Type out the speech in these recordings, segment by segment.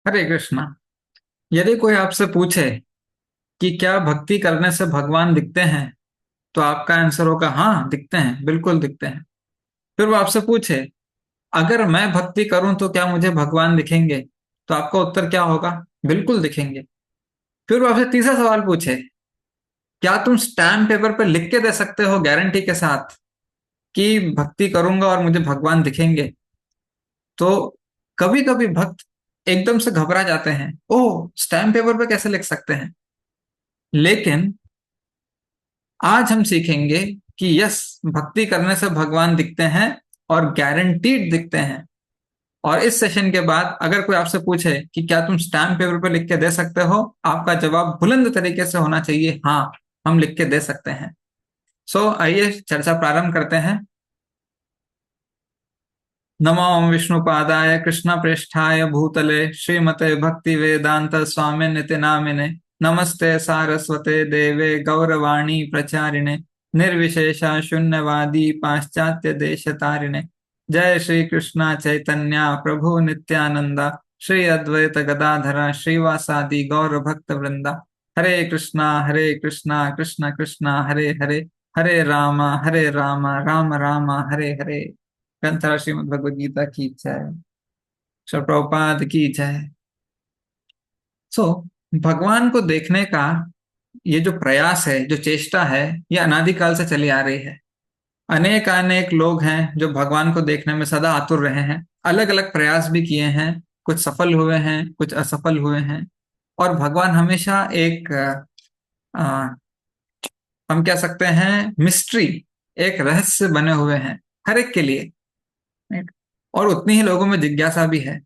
हरे कृष्णा। यदि कोई आपसे पूछे कि क्या भक्ति करने से भगवान दिखते हैं, तो आपका आंसर होगा हाँ, दिखते हैं, बिल्कुल दिखते हैं। फिर वो आपसे पूछे अगर मैं भक्ति करूं तो क्या मुझे भगवान दिखेंगे, तो आपका उत्तर क्या होगा? बिल्कुल दिखेंगे। फिर वो आपसे तीसरा सवाल पूछे क्या तुम स्टैम्प पेपर पर लिख के दे सकते हो गारंटी के साथ कि भक्ति करूंगा और मुझे भगवान दिखेंगे? तो कभी कभी भक्त एकदम से घबरा जाते हैं, ओह स्टैम्प पेपर पे कैसे लिख सकते हैं। लेकिन आज हम सीखेंगे कि यस, भक्ति करने से भगवान दिखते हैं और गारंटीड दिखते हैं। और इस सेशन के बाद अगर कोई आपसे पूछे कि क्या तुम स्टैम्प पेपर पर लिख के दे सकते हो, आपका जवाब बुलंद तरीके से होना चाहिए, हाँ हम लिख के दे सकते हैं। आइए चर्चा प्रारंभ करते हैं। नमो विष्णुपादाय कृष्ण प्रेष्ठाय भूतले श्रीमते भक्ति वेदांत स्वामी निति नामिने नमस्ते सारस्वते देवे गौरवाणी प्रचारिणे निर्विशेषा शून्यवादी पाश्चात्य देश तारिणे। जय श्री कृष्ण चैतन्य प्रभु नित्यानंदा श्री अद्वैत गदाधरा श्रीवासादि गौर भक्त वृंदा। हरे कृष्णा कृष्ण कृष्ण हरे हरे, हरे राम राम हरे हरे। ग्रंथरा श्रीमद् भगवद गीता की जय। श्री प्रभुपाद की जय। सो भगवान को देखने का ये जो प्रयास है, जो चेष्टा है, ये अनादिकाल से चली आ रही है। अनेक अनेक लोग हैं जो भगवान को देखने में सदा आतुर रहे हैं, अलग अलग प्रयास भी किए हैं, कुछ सफल हुए हैं, कुछ असफल हुए हैं। और भगवान हमेशा एक हम कह सकते हैं मिस्ट्री, एक रहस्य बने हुए हैं हर एक के लिए। राइट? और उतनी ही लोगों में जिज्ञासा भी है।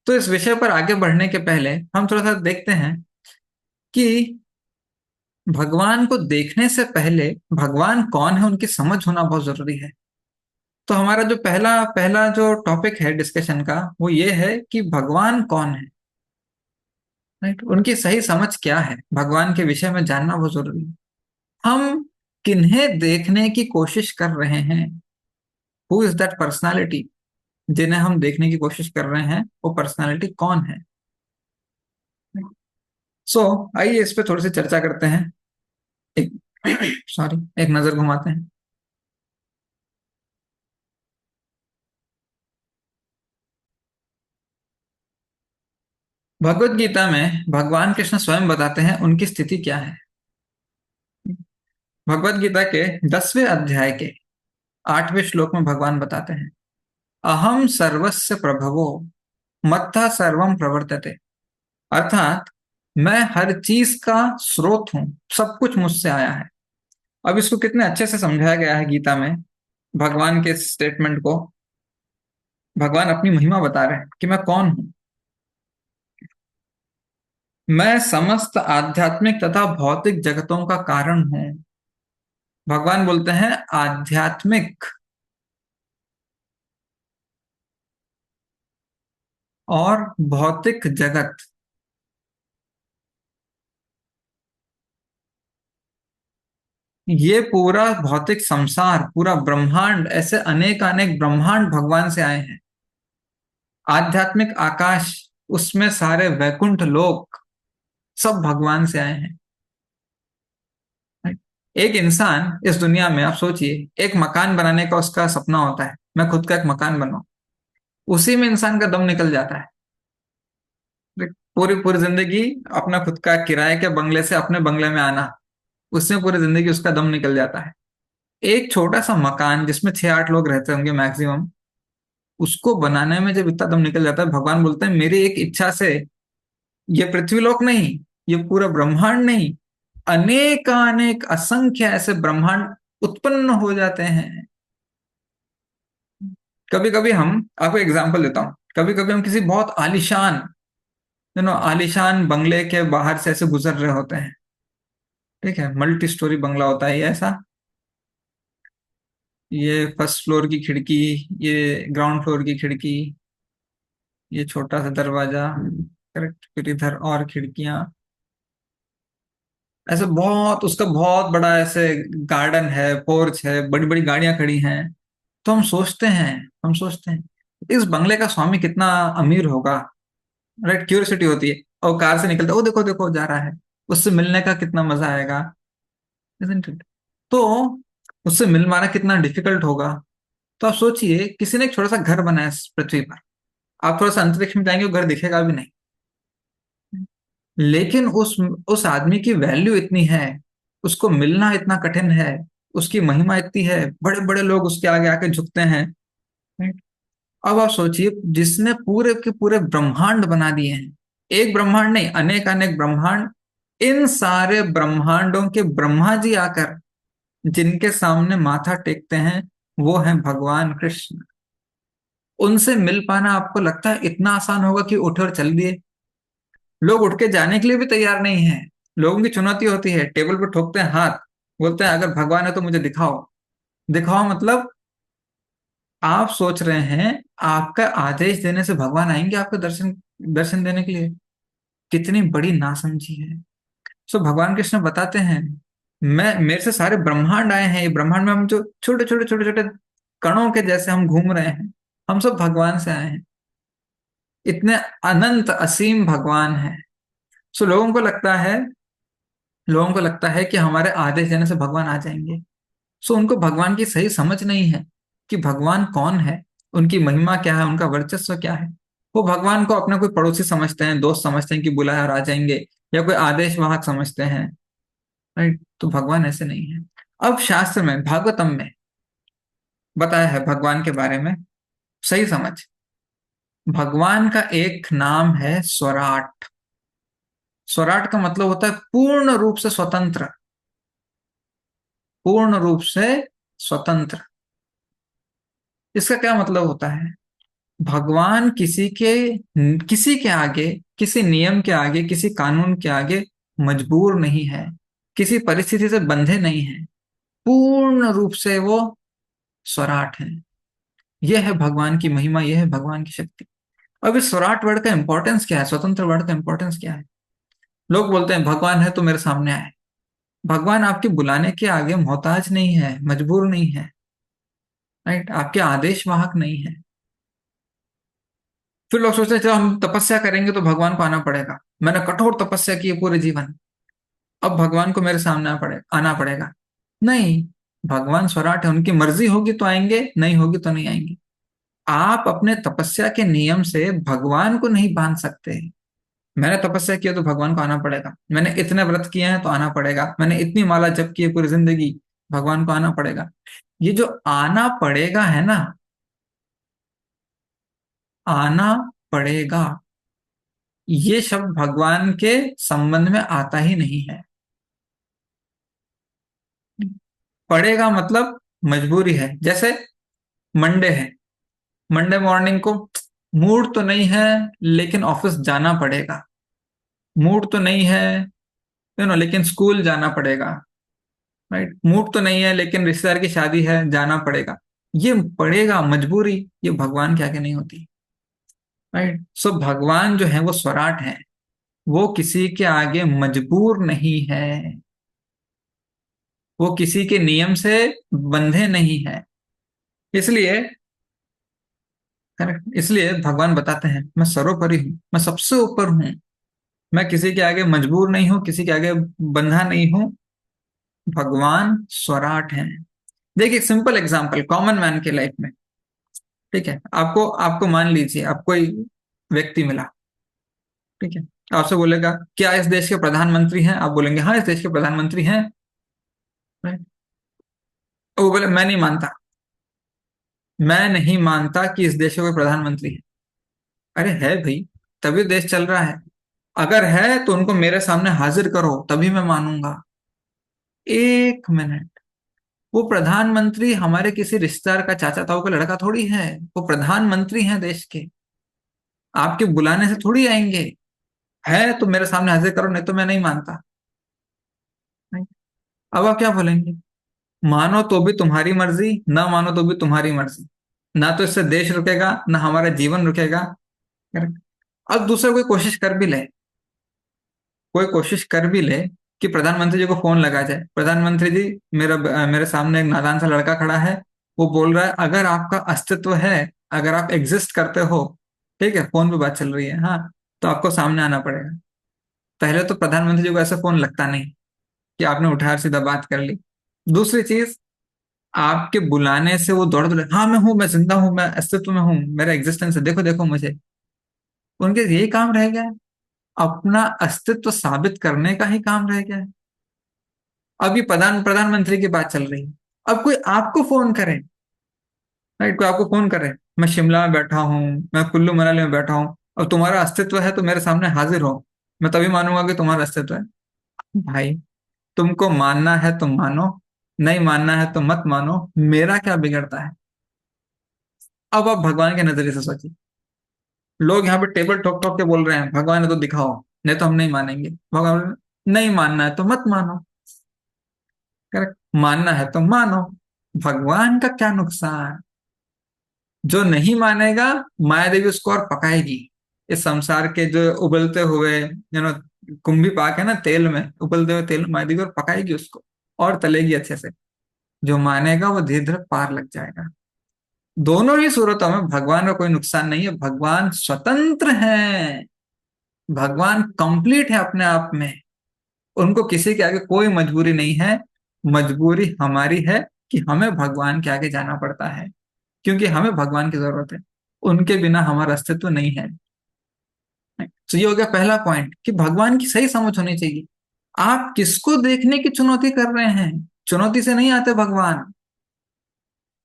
तो इस विषय पर आगे बढ़ने के पहले हम थोड़ा सा देखते हैं कि भगवान को देखने से पहले भगवान कौन है, उनकी समझ होना बहुत जरूरी है। तो हमारा जो पहला पहला जो टॉपिक है डिस्कशन का, वो ये है कि भगवान कौन है। राइट? उनकी सही समझ क्या है, भगवान के विषय में जानना बहुत जरूरी है। हम किन्हें देखने की कोशिश कर रहे हैं, हु इज दैट पर्सनालिटी, जिन्हें हम देखने की कोशिश कर रहे हैं वो पर्सनालिटी कौन है। आइए इस पे थोड़ी सी चर्चा करते हैं। एक सॉरी, एक नजर घुमाते हैं। भगवत गीता में भगवान कृष्ण स्वयं बताते हैं उनकी स्थिति क्या है। भगवत गीता के 10वें अध्याय के 8वें श्लोक में भगवान बताते हैं, अहम सर्वस्य प्रभवो मत्तः सर्वम प्रवर्तते। अर्थात मैं हर चीज का स्रोत हूं, सब कुछ मुझसे आया है। अब इसको कितने अच्छे से समझाया गया है गीता में। भगवान के स्टेटमेंट को भगवान अपनी महिमा बता रहे हैं कि मैं कौन हूं। मैं समस्त आध्यात्मिक तथा भौतिक जगतों का कारण हूं। भगवान बोलते हैं आध्यात्मिक और भौतिक जगत, ये पूरा भौतिक संसार, पूरा ब्रह्मांड, ऐसे अनेक अनेक ब्रह्मांड भगवान से आए हैं। आध्यात्मिक आकाश, उसमें सारे वैकुंठ लोक, सब भगवान से आए हैं। एक इंसान इस दुनिया में, आप सोचिए, एक मकान बनाने का उसका सपना होता है, मैं खुद का एक मकान बनाऊं। उसी में इंसान का दम निकल जाता है। पूरी पूरी जिंदगी अपना खुद का किराए के बंगले से अपने बंगले में आना, उसमें पूरी जिंदगी उसका दम निकल जाता है। एक छोटा सा मकान जिसमें 6-8 लोग रहते होंगे मैक्सिमम, उसको बनाने में जब इतना दम निकल जाता है, भगवान बोलते हैं मेरी एक इच्छा से ये पृथ्वीलोक नहीं, ये पूरा ब्रह्मांड नहीं, अनेक अनेक असंख्य ऐसे ब्रह्मांड उत्पन्न हो जाते हैं। कभी कभी हम, आपको एग्जांपल देता हूँ, कभी कभी हम किसी बहुत आलिशान आलिशान बंगले के बाहर से ऐसे गुजर रहे होते हैं। ठीक है, मल्टी स्टोरी बंगला होता है ये ऐसा। ये फर्स्ट फ्लोर की खिड़की, ये ग्राउंड फ्लोर की खिड़की, ये छोटा सा दरवाजा, करेक्ट, फिर इधर और खिड़कियां, ऐसे बहुत, उसका बहुत बड़ा ऐसे गार्डन है, पोर्च है, बड़ी बड़ी गाड़ियां खड़ी हैं। तो हम सोचते हैं इस बंगले का स्वामी कितना अमीर होगा। राइट, क्यूरियोसिटी होती है। और कार से निकलता है, ओ देखो देखो जा रहा है, उससे मिलने का कितना मजा आएगा, isn't it? तो उससे मिल माना कितना डिफिकल्ट होगा। तो आप सोचिए, किसी ने एक छोटा सा घर बनाया इस पृथ्वी पर, आप थोड़ा सा अंतरिक्ष में जाएंगे वो घर दिखेगा भी नहीं, लेकिन उस आदमी की वैल्यू इतनी है, उसको मिलना इतना कठिन है, उसकी महिमा इतनी है, बड़े बड़े लोग उसके आगे आके झुकते हैं। अब आप सोचिए, जिसने पूरे के पूरे ब्रह्मांड बना दिए हैं, एक ब्रह्मांड नहीं, अनेक अनेक ब्रह्मांड, इन सारे ब्रह्मांडों के ब्रह्मा जी आकर जिनके सामने माथा टेकते हैं, वो है भगवान कृष्ण। उनसे मिल पाना आपको लगता है इतना आसान होगा कि उठ और चल दिए? लोग उठ के जाने के लिए भी तैयार नहीं है। लोगों की चुनौती होती है, टेबल पर ठोकते हैं हाथ, बोलते हैं अगर भगवान है तो मुझे दिखाओ। दिखाओ मतलब, आप सोच रहे हैं आपका आदेश देने से भगवान आएंगे आपको दर्शन दर्शन देने के लिए? कितनी बड़ी नासमझी है। सो भगवान कृष्ण बताते हैं, मैं मेरे से सारे ब्रह्मांड आए हैं, ये ब्रह्मांड में हम जो छोटे छोटे छोटे छोटे कणों के जैसे हम घूम रहे हैं, हम सब भगवान से आए हैं। इतने अनंत असीम भगवान है। सो लोगों को लगता है कि हमारे आदेश देने से भगवान आ जाएंगे। सो उनको भगवान की सही समझ नहीं है कि भगवान कौन है, उनकी महिमा क्या है, उनका वर्चस्व क्या है। वो भगवान को अपना कोई पड़ोसी समझते हैं, दोस्त समझते हैं कि बुलाया और आ जाएंगे, या कोई आदेश वाहक समझते हैं। राइट, तो भगवान ऐसे नहीं है। अब शास्त्र में, भागवतम में बताया है भगवान के बारे में, सही समझ। भगवान का एक नाम है स्वराट। स्वराट का मतलब होता है पूर्ण रूप से स्वतंत्र। पूर्ण रूप से स्वतंत्र, इसका क्या मतलब होता है? भगवान किसी के आगे, किसी नियम के आगे, किसी कानून के आगे मजबूर नहीं है, किसी परिस्थिति से बंधे नहीं है। पूर्ण रूप से वो स्वराट है। यह है भगवान की महिमा, यह है भगवान की शक्ति। अब इस स्वराट वर्ड का इंपॉर्टेंस क्या है, स्वतंत्र वर्ड का इंपॉर्टेंस क्या है? लोग बोलते हैं भगवान है तो मेरे सामने आए। भगवान आपके बुलाने के आगे मोहताज नहीं है, मजबूर नहीं है। राइट, आपके आदेश वाहक नहीं है। फिर लोग सोचते हैं चलो हम तपस्या करेंगे तो भगवान को आना पड़ेगा, मैंने कठोर तपस्या की है पूरे जीवन, अब भगवान को मेरे सामने आना पड़ेगा। नहीं, भगवान स्वराट है, उनकी मर्जी होगी तो आएंगे, नहीं होगी तो नहीं आएंगे। आप अपने तपस्या के नियम से भगवान को नहीं बांध सकते। मैंने तपस्या किया तो भगवान को आना पड़ेगा, मैंने इतने व्रत किए हैं तो आना पड़ेगा, मैंने इतनी माला जप की है पूरी जिंदगी, भगवान को आना पड़ेगा। ये जो आना पड़ेगा है ना, आना पड़ेगा, ये शब्द भगवान के संबंध में आता ही नहीं है। पड़ेगा मतलब मजबूरी है। जैसे मंडे है, मंडे मॉर्निंग को मूड तो नहीं है लेकिन ऑफिस जाना पड़ेगा, मूड तो नहीं है लेकिन स्कूल जाना पड़ेगा। राइट, मूड तो नहीं है लेकिन रिश्तेदार की शादी है, जाना पड़ेगा। ये पड़ेगा मजबूरी, ये भगवान के आगे नहीं होती। राइट, सो भगवान जो है वो स्वराट है, वो किसी के आगे मजबूर नहीं है, वो किसी के नियम से बंधे नहीं है। इसलिए, करेक्ट, इसलिए भगवान बताते हैं मैं सर्वोपरि हूं, मैं सबसे ऊपर हूं, मैं किसी के आगे मजबूर नहीं हूं, किसी के आगे बंधा नहीं हूं। भगवान स्वराट हैं। देखिए, एक सिंपल एग्जांपल कॉमन मैन के लाइफ में। ठीक है, आपको आपको मान लीजिए आप कोई व्यक्ति मिला, ठीक है, आपसे बोलेगा क्या इस देश के प्रधानमंत्री हैं, आप बोलेंगे हाँ इस देश के प्रधानमंत्री हैं। Right? तो वो बोले मैं नहीं मानता, मैं नहीं मानता कि इस देश का कोई प्रधानमंत्री है। अरे है भाई, तभी देश चल रहा है। अगर है तो उनको मेरे सामने हाजिर करो, तभी मैं मानूंगा। एक मिनट, वो प्रधानमंत्री हमारे किसी रिश्तेदार का, चाचा ताऊ का लड़का थोड़ी है, वो प्रधानमंत्री हैं देश के, आपके बुलाने से थोड़ी आएंगे। है तो मेरे सामने हाजिर करो, नहीं तो मैं नहीं मानता। नहीं। अब आप क्या बोलेंगे? मानो तो भी तुम्हारी मर्जी, ना मानो तो भी तुम्हारी मर्जी, ना तो इससे देश रुकेगा ना हमारा जीवन रुकेगा। Correct? अब दूसरा कोई कोशिश कर भी ले, कोई कोशिश कर भी ले कि प्रधानमंत्री जी को फोन लगा जाए, प्रधानमंत्री जी मेरे सामने एक नादान सा लड़का खड़ा है, वो बोल रहा है अगर आपका अस्तित्व है, अगर आप एग्जिस्ट करते हो, ठीक है, फोन पे बात चल रही है, हाँ, तो आपको सामने आना पड़ेगा। पहले तो प्रधानमंत्री जी को ऐसा फोन लगता नहीं कि आपने उठाया और सीधा बात कर ली। दूसरी चीज, आपके बुलाने से वो दौड़ दौड़, हाँ मैं हूँ, मैं जिंदा हूँ, मैं अस्तित्व में हूँ, मेरा एग्जिस्टेंस है, देखो देखो मुझे। उनके यही काम रह गया है, अपना अस्तित्व साबित करने का ही काम रह गया है। अब ये प्रधानमंत्री की बात चल रही है। अब कोई आपको फोन करे, राइट, कोई आपको फोन करे, मैं शिमला में बैठा हूँ, मैं कुल्लू मनाली में बैठा हूँ, अब तुम्हारा अस्तित्व है तो मेरे सामने हाजिर हो, मैं तभी मानूंगा कि तुम्हारा अस्तित्व है। भाई, तुमको मानना है तो मानो, नहीं मानना है तो मत मानो, मेरा क्या बिगड़ता है। अब आप भगवान के नजरिए से सोचिए। लोग यहाँ पे टेबल ठोक ठोक के बोल रहे हैं भगवान है तो दिखाओ, नहीं तो हम नहीं मानेंगे। भगवान बोल रहे हैं, नहीं मानना है तो मत मानो। करेक्ट, मानना है तो मानो, भगवान का क्या नुकसान। जो नहीं मानेगा, माया देवी उसको और पकाएगी। इस संसार के जो उबलते हुए कुंभी पाक है ना, तेल में उबलते हुए तेल, माया देवी और पकाएगी उसको, और तलेगी अच्छे से। जो मानेगा वो धीरे धीरे पार लग जाएगा। दोनों ही सूरतों में भगवान का कोई नुकसान नहीं है, भगवान स्वतंत्र हैं। भगवान कंप्लीट है अपने आप में, उनको किसी के आगे कोई मजबूरी नहीं है। मजबूरी हमारी है कि हमें भगवान के आगे जाना पड़ता है, क्योंकि हमें भगवान की जरूरत है, उनके बिना हमारा अस्तित्व नहीं है। तो ये हो गया पहला पॉइंट कि भगवान की सही समझ होनी चाहिए। आप किसको देखने की चुनौती कर रहे हैं? चुनौती से नहीं आते भगवान।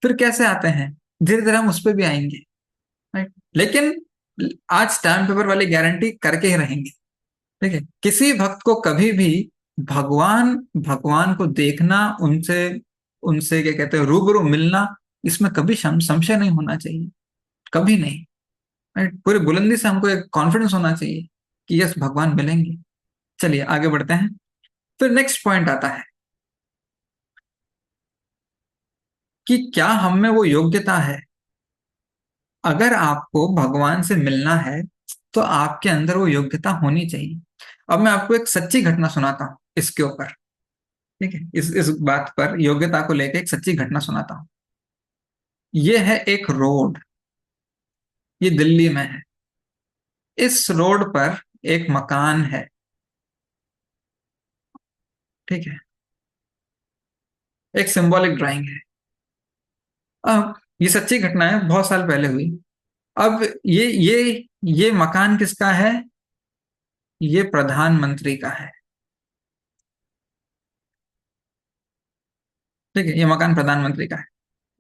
फिर कैसे आते हैं? धीरे धीरे हम उस पर भी आएंगे, राइट। लेकिन आज स्टैम्प पेपर वाली गारंटी करके ही रहेंगे। ठीक है, किसी भक्त को कभी भी भगवान भगवान को देखना, उनसे उनसे क्या कहते हैं, रूबरू मिलना, इसमें कभी संशय नहीं होना चाहिए, कभी नहीं। राइट, पूरी बुलंदी से हमको एक कॉन्फिडेंस होना चाहिए कि यस, भगवान मिलेंगे। चलिए आगे बढ़ते हैं। फिर नेक्स्ट पॉइंट आता है कि क्या हम में वो योग्यता है। अगर आपको भगवान से मिलना है तो आपके अंदर वो योग्यता होनी चाहिए। अब मैं आपको एक सच्ची घटना सुनाता हूँ इसके ऊपर। ठीक है, इस बात पर, योग्यता को लेकर एक सच्ची घटना सुनाता हूँ। ये है एक रोड, ये दिल्ली में है। इस रोड पर एक मकान है। ठीक है, एक सिंबॉलिक ड्राइंग है। अब ये सच्ची घटना है, बहुत साल पहले हुई। अब ये मकान किसका है? ये प्रधानमंत्री का है। ठीक है, ये मकान प्रधानमंत्री का है।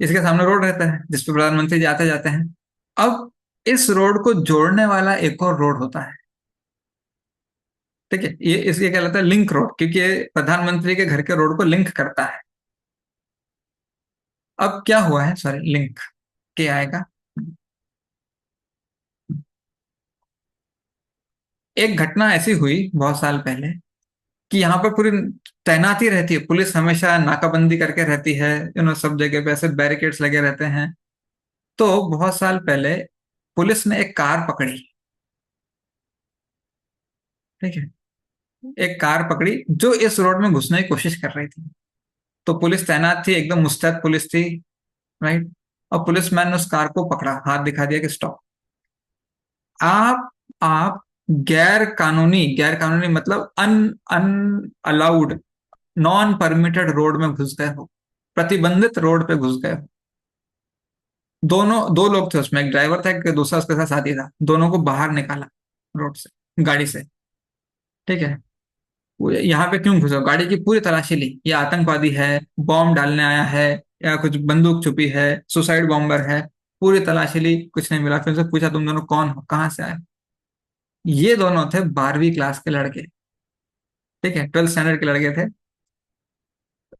इसके सामने रोड रहता है जिसपे प्रधानमंत्री जी आते जाते हैं। अब इस रोड को जोड़ने वाला एक और रोड होता है। ठीक है, ये इसके क्या कहलाता है, लिंक रोड, क्योंकि ये प्रधानमंत्री के घर के रोड को लिंक करता है। अब क्या हुआ है, सॉरी, लिंक के आएगा। एक घटना ऐसी हुई बहुत साल पहले कि यहाँ पर पूरी तैनाती रहती है, पुलिस हमेशा नाकाबंदी करके रहती है, सब जगह पे ऐसे बैरिकेड्स लगे रहते हैं। तो बहुत साल पहले पुलिस ने एक कार पकड़ी। ठीक है, एक कार पकड़ी जो इस रोड में घुसने की कोशिश कर रही थी। तो पुलिस तैनात थी, एकदम मुस्तैद पुलिस थी, राइट। और पुलिसमैन ने उस कार को पकड़ा, हाथ दिखा दिया कि स्टॉप। आप आप गैर कानूनी मतलब अन अन अलाउड, नॉन परमिटेड रोड में घुस गए हो, प्रतिबंधित रोड पे घुस गए हो। दोनों, दो लोग थे उसमें, एक ड्राइवर था, एक दूसरा उसके साथ साथी था। दोनों को बाहर निकाला रोड से, गाड़ी से। ठीक है, वो यहाँ पे क्यों घुसा, गाड़ी की पूरी तलाशी ली, ये आतंकवादी है, बॉम्ब डालने आया है, या कुछ बंदूक छुपी है, सुसाइड बॉम्बर है। पूरी तलाशी ली, कुछ नहीं मिला। फिर उनसे पूछा तुम दोनों कौन हो, कहाँ से आए? ये दोनों थे 12वीं क्लास के लड़के। ठीक है, 12th स्टैंडर्ड के लड़के थे।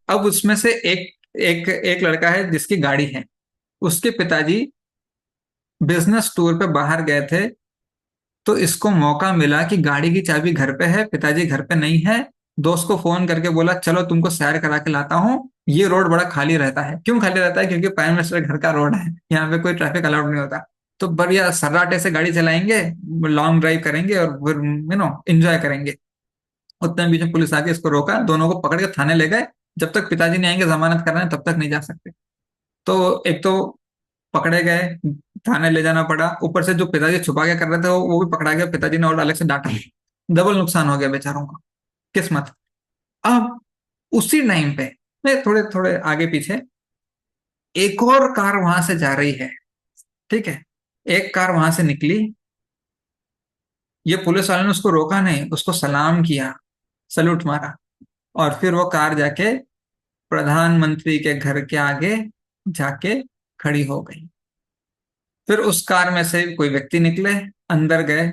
अब उसमें से एक एक एक लड़का है जिसकी गाड़ी है। उसके पिताजी बिजनेस टूर पे बाहर गए थे। तो इसको मौका मिला कि गाड़ी की चाबी घर पे है, पिताजी घर पे नहीं है। दोस्त को फोन करके बोला चलो तुमको सैर करा के लाता हूँ। ये रोड बड़ा खाली रहता है। क्यों खाली रहता है? क्योंकि प्राइम मिनिस्टर के घर का रोड है, यहाँ पे कोई ट्रैफिक अलाउड नहीं होता। तो बढ़िया सर्राटे से गाड़ी चलाएंगे, लॉन्ग ड्राइव करेंगे और फिर एंजॉय करेंगे। उतने बीच में पुलिस आके इसको रोका, दोनों को पकड़ के थाने ले गए। जब तक पिताजी नहीं आएंगे जमानत करने, तब तक नहीं जा सकते। तो एक तो पकड़े गए, थाने ले जाना पड़ा, ऊपर से जो पिताजी छुपा के कर रहे थे वो भी पकड़ा गया, पिताजी ने और अलग से डांटा। डबल नुकसान हो गया बेचारों का। किस्मत। अब उसी टाइम पे, मैं थोड़े थोड़े आगे पीछे, एक और कार वहां से जा रही है। ठीक है। एक कार वहां से निकली। ये पुलिस वाले ने उसको रोका नहीं, उसको सलाम किया, सल्यूट मारा। और फिर वो कार जाके प्रधानमंत्री के घर के आगे जाके खड़ी हो गई। फिर उस कार में से कोई व्यक्ति निकले, अंदर गए।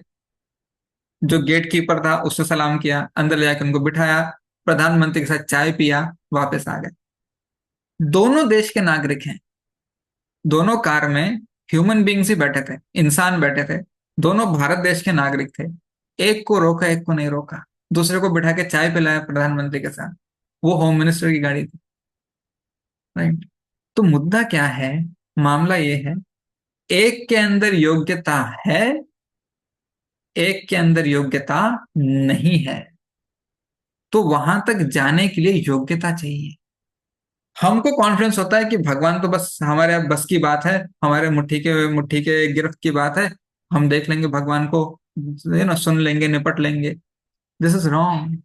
जो गेट कीपर था उससे सलाम किया, अंदर ले जाकर उनको बिठाया, प्रधानमंत्री के साथ चाय पिया, वापस आ गए। दोनों देश के नागरिक हैं। दोनों कार में ह्यूमन बींग्स ही बैठे थे, इंसान बैठे थे। दोनों भारत देश के नागरिक थे। एक को रोका, एक को नहीं रोका। दूसरे को बिठा के चाय पिलाया प्रधानमंत्री के साथ। वो होम मिनिस्टर की गाड़ी थी। राइट। तो मुद्दा क्या है? मामला ये है, एक के अंदर योग्यता है, एक के अंदर योग्यता नहीं है। तो वहां तक जाने के लिए योग्यता चाहिए। हमको कॉन्फिडेंस होता है कि भगवान तो बस हमारे बस की बात है, हमारे मुट्ठी के गिरफ्त की बात है। हम देख लेंगे भगवान को, सुन लेंगे, निपट लेंगे। This is wrong.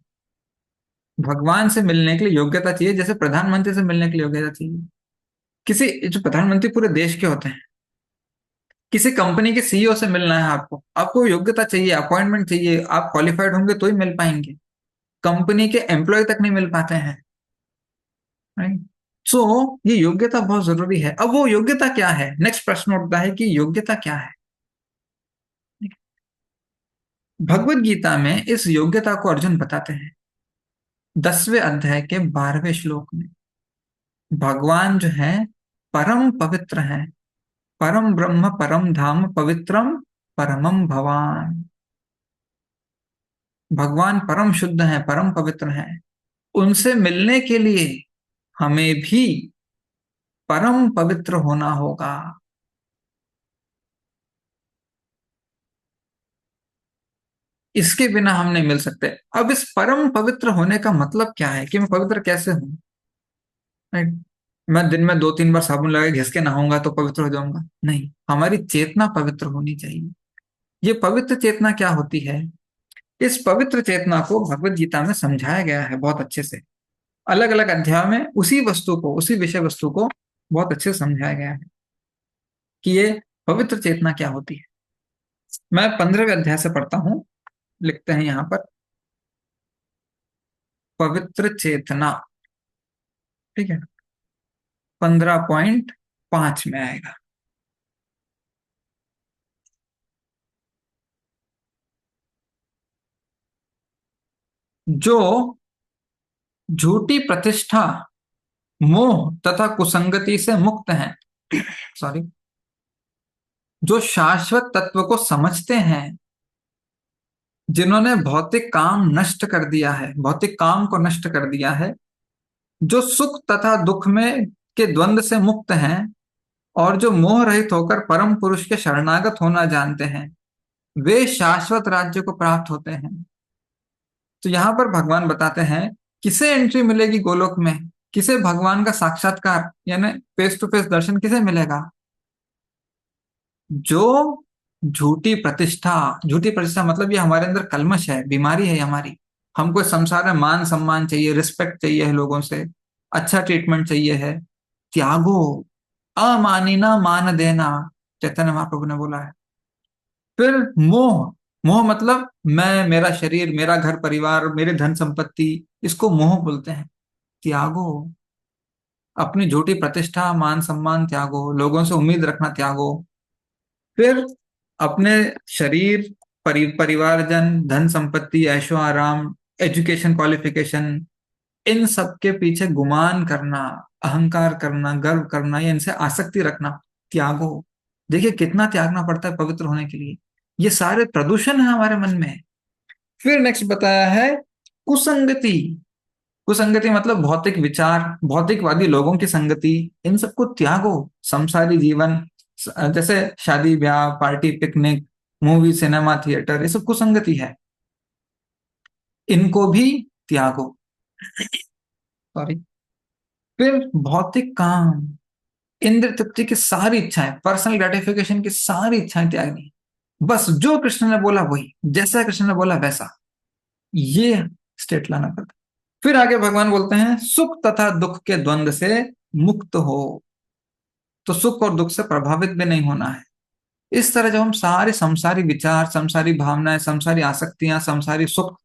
भगवान से मिलने के लिए योग्यता चाहिए, जैसे प्रधानमंत्री से मिलने के लिए योग्यता चाहिए। किसी जो प्रधानमंत्री पूरे देश के होते हैं, किसी कंपनी के सीईओ से मिलना है आपको, आपको योग्यता चाहिए, अपॉइंटमेंट चाहिए, आप क्वालिफाइड होंगे तो ही मिल पाएंगे। कंपनी के एम्प्लॉय तक नहीं मिल पाते हैं। राइट। सो ये योग्यता बहुत जरूरी है। अब वो योग्यता क्या है, नेक्स्ट प्रश्न उठता है कि योग्यता क्या है। भगवत गीता में इस योग्यता को अर्जुन बताते हैं 10वें अध्याय के 12वें श्लोक में। भगवान जो है परम पवित्र है, परम ब्रह्म परम धाम पवित्रम परमम भवान। भगवान परम शुद्ध है, परम पवित्र है। उनसे मिलने के लिए हमें भी परम पवित्र होना होगा। इसके बिना हम नहीं मिल सकते। अब इस परम पवित्र होने का मतलब क्या है, कि मैं पवित्र कैसे हूं? राइट। मैं दिन में 2-3 बार साबुन लगा के घिस के नहाऊंगा तो पवित्र हो जाऊंगा? नहीं, हमारी चेतना पवित्र होनी चाहिए। ये पवित्र चेतना क्या होती है? इस पवित्र चेतना को भगवत गीता में समझाया गया है बहुत अच्छे से। अलग अलग अध्याय में उसी वस्तु को, उसी विषय वस्तु को बहुत अच्छे से समझाया गया है कि ये पवित्र चेतना क्या होती है। मैं 15वें अध्याय से पढ़ता हूं। लिखते हैं यहां पर, पवित्र चेतना। ठीक है। 15.5 में आएगा। जो झूठी प्रतिष्ठा, मोह तथा कुसंगति से मुक्त हैं, सॉरी, जो शाश्वत तत्व को समझते हैं, जिन्होंने भौतिक काम नष्ट कर दिया है, भौतिक काम को नष्ट कर दिया है, जो सुख तथा दुख में के द्वंद से मुक्त हैं, और जो मोह रहित होकर परम पुरुष के शरणागत होना जानते हैं, वे शाश्वत राज्य को प्राप्त होते हैं। तो यहां पर भगवान बताते हैं किसे एंट्री मिलेगी गोलोक में, किसे भगवान का साक्षात्कार यानी फेस टू फेस दर्शन किसे मिलेगा? जो झूठी प्रतिष्ठा मतलब ये हमारे अंदर कलमश है, बीमारी है हमारी। हमको इस संसार में मान सम्मान चाहिए, रिस्पेक्ट चाहिए है लोगों से, अच्छा ट्रीटमेंट चाहिए है। त्यागो, अमानिना मान देना, चैतन्य महाप्रभु ने बोला है। फिर मोह, मोह मतलब मैं, मेरा शरीर, मेरा घर परिवार, मेरे धन संपत्ति, इसको मोह बोलते हैं। त्यागो, अपनी झूठी प्रतिष्ठा मान सम्मान त्यागो, लोगों से उम्मीद रखना त्यागो। फिर अपने शरीर, परिवारजन, धन संपत्ति, ऐशो आराम, एजुकेशन, क्वालिफिकेशन, इन सब के पीछे गुमान करना, अहंकार करना, गर्व करना या इनसे आसक्ति रखना, त्यागो। देखिए कितना त्यागना पड़ता है पवित्र होने के लिए। ये सारे प्रदूषण है हमारे मन में। फिर नेक्स्ट बताया है कुसंगति। कुसंगति मतलब भौतिक विचार, भौतिकवादी लोगों की संगति, इन सबको त्यागो। संसारी जीवन, जैसे शादी ब्याह, party, picnic, movie, cinema, theatre, ये सब कुसंगति है, इनको भी त्यागो। सॉरी। फिर भौतिक काम, इंद्र तृप्ति की सारी इच्छाएं, पर्सनल ग्रेटिफिकेशन की सारी इच्छाएं त्यागनी, बस जो कृष्ण ने बोला वही, जैसा कृष्ण ने बोला वैसा, ये स्टेट लाना पड़ता। फिर आगे भगवान बोलते हैं सुख तथा दुख के द्वंद से मुक्त हो, तो सुख और दुख से प्रभावित भी नहीं होना है। इस तरह जब हम सारे संसारी विचार, संसारी भावनाएं, संसारी आसक्तियां, संसारी सुख,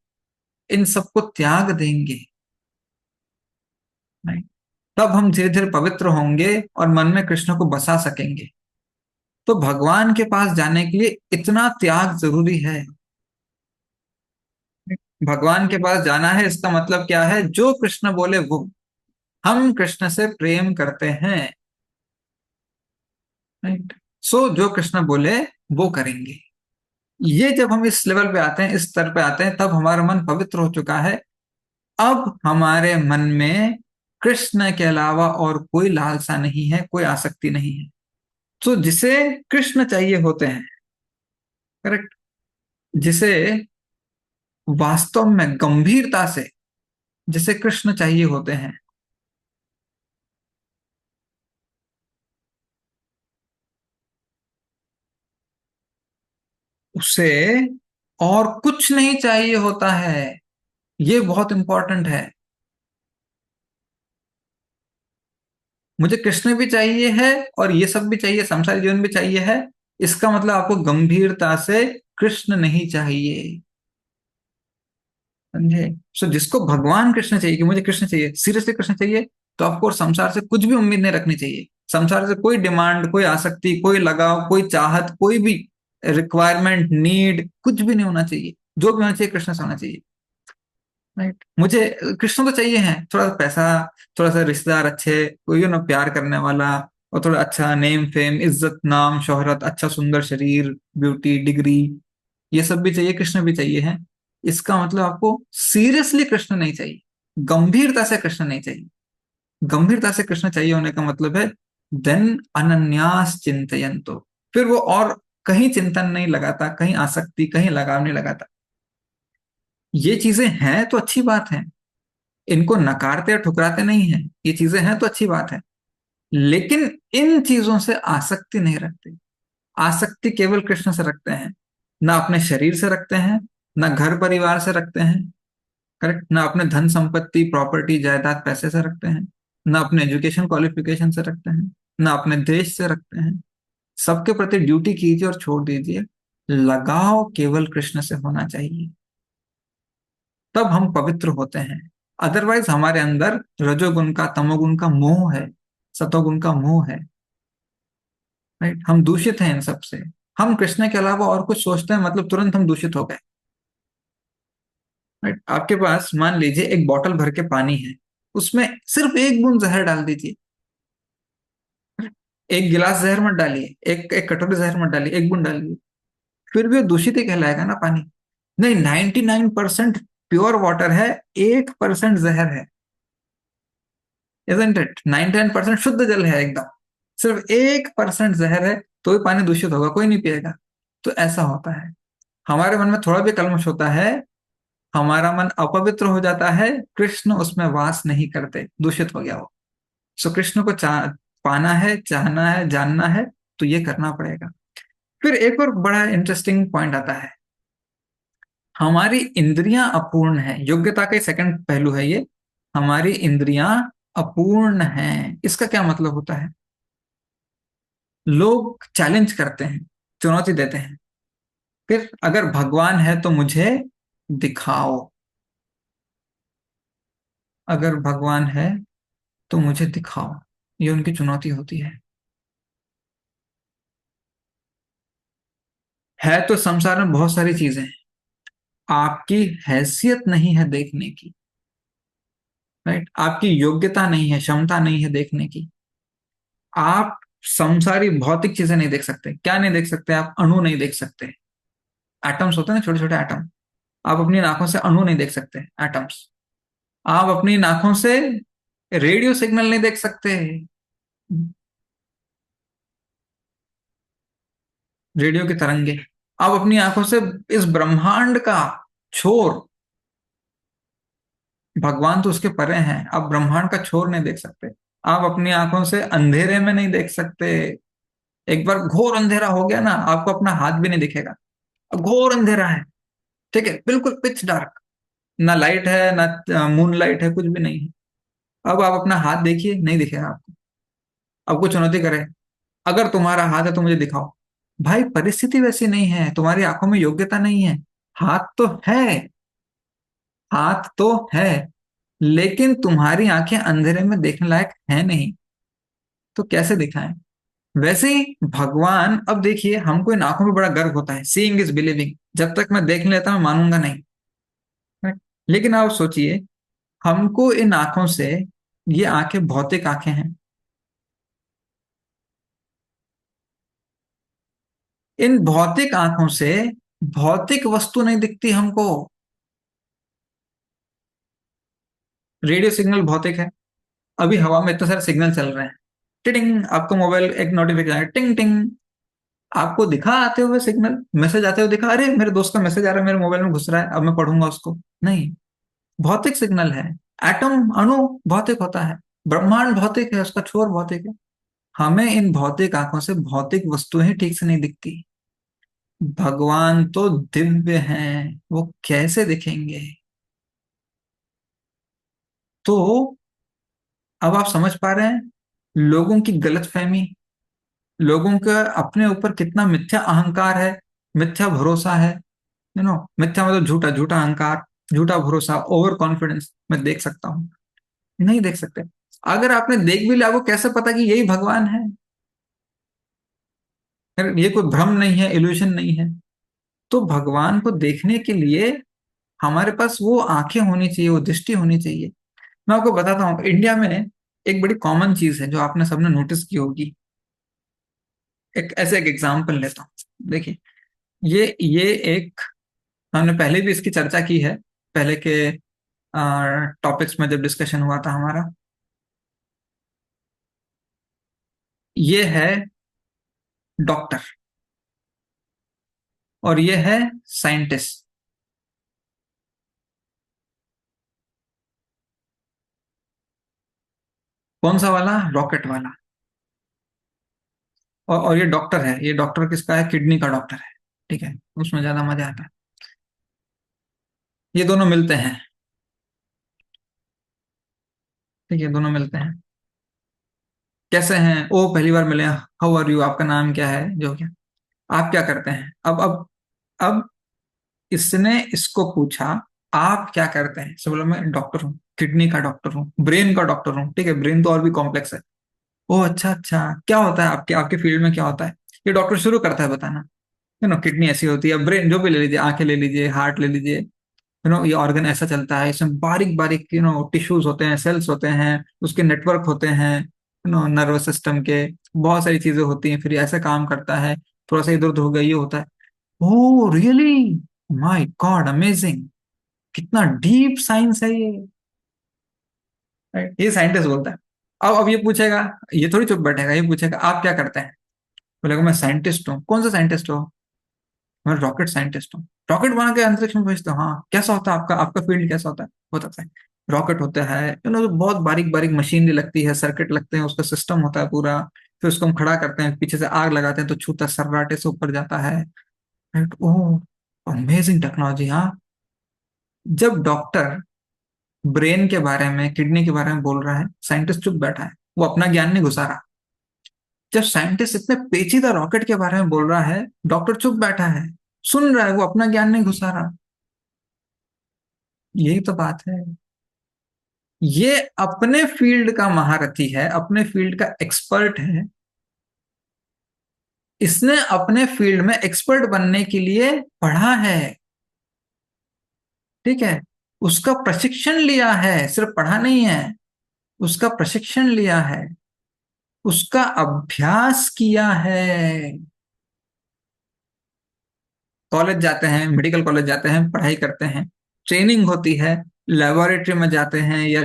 इन सबको त्याग देंगे, नहीं, तब हम धीरे धीरे पवित्र होंगे और मन में कृष्ण को बसा सकेंगे। तो भगवान के पास जाने के लिए इतना त्याग जरूरी है। भगवान के पास जाना है, इसका मतलब क्या है? जो कृष्ण बोले वो, हम कृष्ण से प्रेम करते हैं, राइट? सो जो कृष्ण बोले वो करेंगे। ये जब हम इस लेवल पे आते हैं, इस स्तर पे आते हैं, तब हमारा मन पवित्र हो चुका है। अब हमारे मन में कृष्ण के अलावा और कोई लालसा नहीं है, कोई आसक्ति नहीं है। तो जिसे कृष्ण चाहिए होते हैं, करेक्ट, जिसे वास्तव में गंभीरता से, जिसे कृष्ण चाहिए होते हैं, उसे और कुछ नहीं चाहिए होता है। ये बहुत इंपॉर्टेंट है। मुझे कृष्ण भी चाहिए है और ये सब भी चाहिए, संसारी जीवन भी चाहिए है, इसका मतलब आपको गंभीरता से कृष्ण नहीं चाहिए, समझे? सो जिसको भगवान कृष्ण चाहिए कि मुझे कृष्ण चाहिए, सीरियसली कृष्ण चाहिए, तो आपको संसार से कुछ भी उम्मीद नहीं रखनी चाहिए। संसार से कोई डिमांड, कोई आसक्ति, कोई लगाव, कोई चाहत, कोई भी रिक्वायरमेंट, नीड, कुछ भी नहीं होना चाहिए। जो भी होना चाहिए कृष्ण से होना चाहिए, राइट? मुझे कृष्ण तो चाहिए है, थोड़ा सा पैसा, थोड़ा सा रिश्तेदार अच्छे, कोई ना प्यार करने वाला, और थोड़ा अच्छा नेम फेम, इज्जत, नाम, शोहरत, अच्छा सुंदर शरीर, ब्यूटी, डिग्री, ये सब भी चाहिए, कृष्ण भी चाहिए है। इसका मतलब आपको सीरियसली कृष्ण नहीं चाहिए, गंभीरता से कृष्ण नहीं चाहिए। गंभीरता से कृष्ण चाहिए होने का मतलब है देन अनन्यास चिंतयन्तो, फिर वो और कहीं चिंतन नहीं लगाता, कहीं आसक्ति, कहीं लगाव नहीं लगाता। ये चीजें हैं तो अच्छी बात है, इनको नकारते या ठुकराते नहीं है, ये चीजें हैं तो अच्छी बात है, लेकिन इन चीजों से आसक्ति नहीं रखते। आसक्ति केवल कृष्ण से रखते हैं, ना अपने शरीर से रखते हैं, ना घर परिवार से रखते हैं, करेक्ट, ना अपने धन संपत्ति, प्रॉपर्टी, जायदाद, पैसे से रखते हैं, ना अपने एजुकेशन क्वालिफिकेशन से रखते हैं, ना अपने देश से रखते हैं। सबके प्रति ड्यूटी कीजिए और छोड़ दीजिए, लगाव केवल कृष्ण से होना चाहिए, तब हम पवित्र होते हैं। अदरवाइज हमारे अंदर रजोगुण का, तमोगुण का मोह है, सतोगुण का मोह है, राइट? हम दूषित हैं इन सब से। हम कृष्ण के अलावा और कुछ सोचते हैं, मतलब तुरंत हम दूषित हो गए, राइट? आपके पास मान लीजिए एक बोतल भर के पानी है, उसमें सिर्फ एक बूंद जहर डाल दीजिए, एक गिलास जहर मत डालिए, एक एक कटोरी जहर मत डालिए, एक बूंद डालिए, फिर भी वो दूषित ही कहलाएगा ना पानी। नहीं, 99% प्योर वाटर है, 1% जहर है, इजंट इट? 99% शुद्ध जल है एकदम, सिर्फ 1% जहर है, तो भी पानी दूषित होगा, कोई नहीं पिएगा। तो ऐसा होता है, हमारे मन में थोड़ा भी कल्मश होता है, हमारा मन अपवित्र हो जाता है, कृष्ण उसमें वास नहीं करते, दूषित हो गया वो। सो कृष्ण को पाना है, चाहना है, जानना है, तो ये करना पड़ेगा। फिर एक और बड़ा इंटरेस्टिंग पॉइंट आता है, हमारी इंद्रियां अपूर्ण है, योग्यता का सेकंड पहलू है ये, हमारी इंद्रियां अपूर्ण हैं। इसका क्या मतलब होता है? लोग चैलेंज करते हैं, चुनौती देते हैं, फिर अगर भगवान है तो मुझे दिखाओ, अगर भगवान है तो मुझे दिखाओ, ये उनकी चुनौती होती है तो संसार में बहुत सारी चीजें हैं, आपकी हैसियत नहीं है देखने की, राइट? आपकी योग्यता नहीं है, क्षमता नहीं है देखने की। आप संसारी भौतिक चीजें नहीं देख सकते। क्या नहीं देख सकते? आप अणु नहीं देख सकते, एटम्स होते हैं ना, छोटे छोटे एटम। आप अपनी आंखों से अणु नहीं देख सकते, एटम्स। आप अपनी आंखों से रेडियो सिग्नल नहीं देख सकते, रेडियो की तरंगे। आप अपनी आंखों से इस ब्रह्मांड का छोर, भगवान तो उसके परे हैं, आप ब्रह्मांड का छोर नहीं देख सकते। आप अपनी आंखों से अंधेरे में नहीं देख सकते। एक बार घोर अंधेरा हो गया ना, आपको अपना हाथ भी नहीं दिखेगा। अब घोर अंधेरा है, ठीक है, बिल्कुल पिच डार्क, ना लाइट है ना मून लाइट है, कुछ भी नहीं है। अब आप अपना हाथ देखिए, नहीं दिखेगा आपको। अब कुछ चुनौती करे, अगर तुम्हारा हाथ है तो मुझे दिखाओ। भाई परिस्थिति वैसी नहीं है, तुम्हारी आंखों में योग्यता नहीं है। हाथ तो है, हाथ तो है, लेकिन तुम्हारी आंखें अंधेरे में देखने लायक है नहीं, तो कैसे दिखाएं। वैसे ही भगवान, अब देखिए हमको इन आंखों में बड़ा गर्व होता है, सीइंग इज बिलीविंग, जब तक मैं देख नहीं लेता मैं मानूंगा नहीं। लेकिन आप सोचिए, हमको इन आंखों से, ये आंखें भौतिक आंखें हैं, इन भौतिक आंखों से भौतिक वस्तु नहीं दिखती हमको। रेडियो सिग्नल भौतिक है, अभी हवा में इतने सारे सिग्नल चल रहे हैं। टिंग, आपको मोबाइल एक नोटिफिकेशन है, टिंग टिंग, आपको दिखा आते हुए सिग्नल, मैसेज आते हुए दिखा, अरे मेरे दोस्त का मैसेज आ रहा है मेरे मोबाइल में घुस रहा है, अब मैं पढ़ूंगा उसको। नहीं, भौतिक सिग्नल है। एटम, अणु भौतिक होता है, ब्रह्मांड भौतिक है, उसका छोर भौतिक है। हमें इन भौतिक आंखों से भौतिक वस्तुएं ठीक से नहीं दिखती। भगवान तो दिव्य हैं, वो कैसे दिखेंगे। तो अब आप समझ पा रहे हैं लोगों की गलतफहमी, लोगों का अपने ऊपर कितना मिथ्या अहंकार है, मिथ्या भरोसा है। मिथ्या मतलब झूठा, झूठा अहंकार, झूठा भरोसा, ओवर कॉन्फिडेंस। मैं देख सकता हूं, नहीं देख सकते। अगर आपने देख भी लिया, आपको कैसे पता कि यही भगवान है। अगर ये कोई भ्रम नहीं है, इल्यूशन नहीं है, तो भगवान को देखने के लिए हमारे पास वो आंखें होनी चाहिए, वो दृष्टि होनी चाहिए। मैं आपको बताता हूँ, इंडिया में एक बड़ी कॉमन चीज है जो आपने सबने नोटिस की होगी। एक ऐसे एक एग्जाम्पल लेता हूँ, देखिए, ये एक, हमने पहले भी इसकी चर्चा की है, पहले के टॉपिक्स में जब डिस्कशन हुआ था हमारा। ये है डॉक्टर, और ये है साइंटिस्ट। कौन सा वाला? रॉकेट वाला। और ये डॉक्टर है, ये डॉक्टर किसका है? किडनी का डॉक्टर है, ठीक है, उसमें ज्यादा मजा आता है। ये दोनों मिलते हैं, ठीक है, दोनों मिलते हैं। कैसे हैं? ओ पहली बार मिले, हाउ आर यू, आपका नाम क्या है, जो क्या, आप क्या करते हैं। अब इसने इसको पूछा, आप क्या करते हैं? सब बोला मैं डॉक्टर हूँ, किडनी का डॉक्टर हूँ, ब्रेन का डॉक्टर हूँ, ठीक है, ब्रेन तो और भी कॉम्प्लेक्स है। ओ अच्छा अच्छा, क्या होता है आपके आपके फील्ड में, क्या होता है? ये डॉक्टर शुरू करता है बताना। किडनी ऐसी होती है, ब्रेन जो भी ले लीजिए, आंखें ले लीजिए, हार्ट ले लीजिए, ये ऑर्गन ऐसा चलता है, इसमें बारीक बारीक टिश्यूज होते हैं, सेल्स होते हैं, उसके नेटवर्क होते हैं, नर्वस सिस्टम के, बहुत सारी चीजें होती हैं, फिर ये ऐसा काम करता है, थोड़ा सा इधर उधर हो गया ये होता है। Oh really, my God, amazing, कितना डीप साइंस है ये। Right? ये साइंटिस्ट बोलता है। अब ये पूछेगा, ये थोड़ी चुप बैठेगा, ये पूछेगा आप क्या करते हैं? बोलेगा मैं साइंटिस्ट हूँ। कौन सा साइंटिस्ट हो? मैं रॉकेट साइंटिस्ट हूँ। रॉकेट बना के अंतरिक्ष में भेजते हो? हाँ। कैसा होता है आपका आपका फील्ड कैसा होता है? बताता है। रॉकेट होता है, तो बहुत बारीक बारीक मशीनरी लगती है, सर्किट लगते हैं, उसका सिस्टम होता है पूरा। फिर उसको हम खड़ा करते हैं, पीछे से आग लगाते हैं तो छूता सर्राटे से ऊपर जाता है। राइट, ओह, अमेजिंग टेक्नोलॉजी। हाँ। जब डॉक्टर ब्रेन के बारे में, किडनी के बारे में बोल रहा है, साइंटिस्ट चुप बैठा है, वो अपना ज्ञान नहीं घुसा रहा। जब साइंटिस्ट इतने पेचीदा रॉकेट के बारे में बोल रहा है, डॉक्टर चुप बैठा है, सुन रहा है, वो अपना ज्ञान नहीं घुसा रहा। यही तो बात है। ये अपने फील्ड का महारथी है, अपने फील्ड का एक्सपर्ट है। इसने अपने फील्ड में एक्सपर्ट बनने के लिए पढ़ा है, ठीक है, उसका प्रशिक्षण लिया है, सिर्फ पढ़ा नहीं है, उसका प्रशिक्षण लिया है, उसका अभ्यास किया है। कॉलेज जाते हैं, मेडिकल कॉलेज जाते हैं, पढ़ाई करते हैं, ट्रेनिंग होती है, लेबोरेटरी में जाते हैं या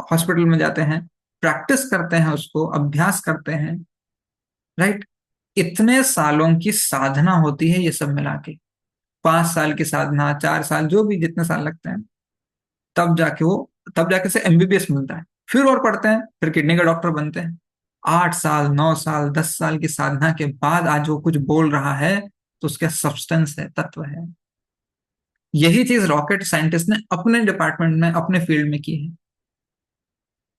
हॉस्पिटल में जाते हैं, प्रैक्टिस करते हैं, उसको अभ्यास करते हैं। राइट, इतने सालों की साधना होती है ये सब मिला के, 5 साल की साधना, 4 साल, जो भी जितने साल लगते हैं, तब जाके वो, तब जाके से एमबीबीएस मिलता है। फिर और पढ़ते हैं, फिर किडनी के डॉक्टर बनते हैं। 8 साल, 9 साल, 10 साल की साधना के बाद आज वो कुछ बोल रहा है, तो उसका सब्सटेंस है, तत्व है। यही चीज रॉकेट साइंटिस्ट ने अपने डिपार्टमेंट में, अपने फील्ड में की है।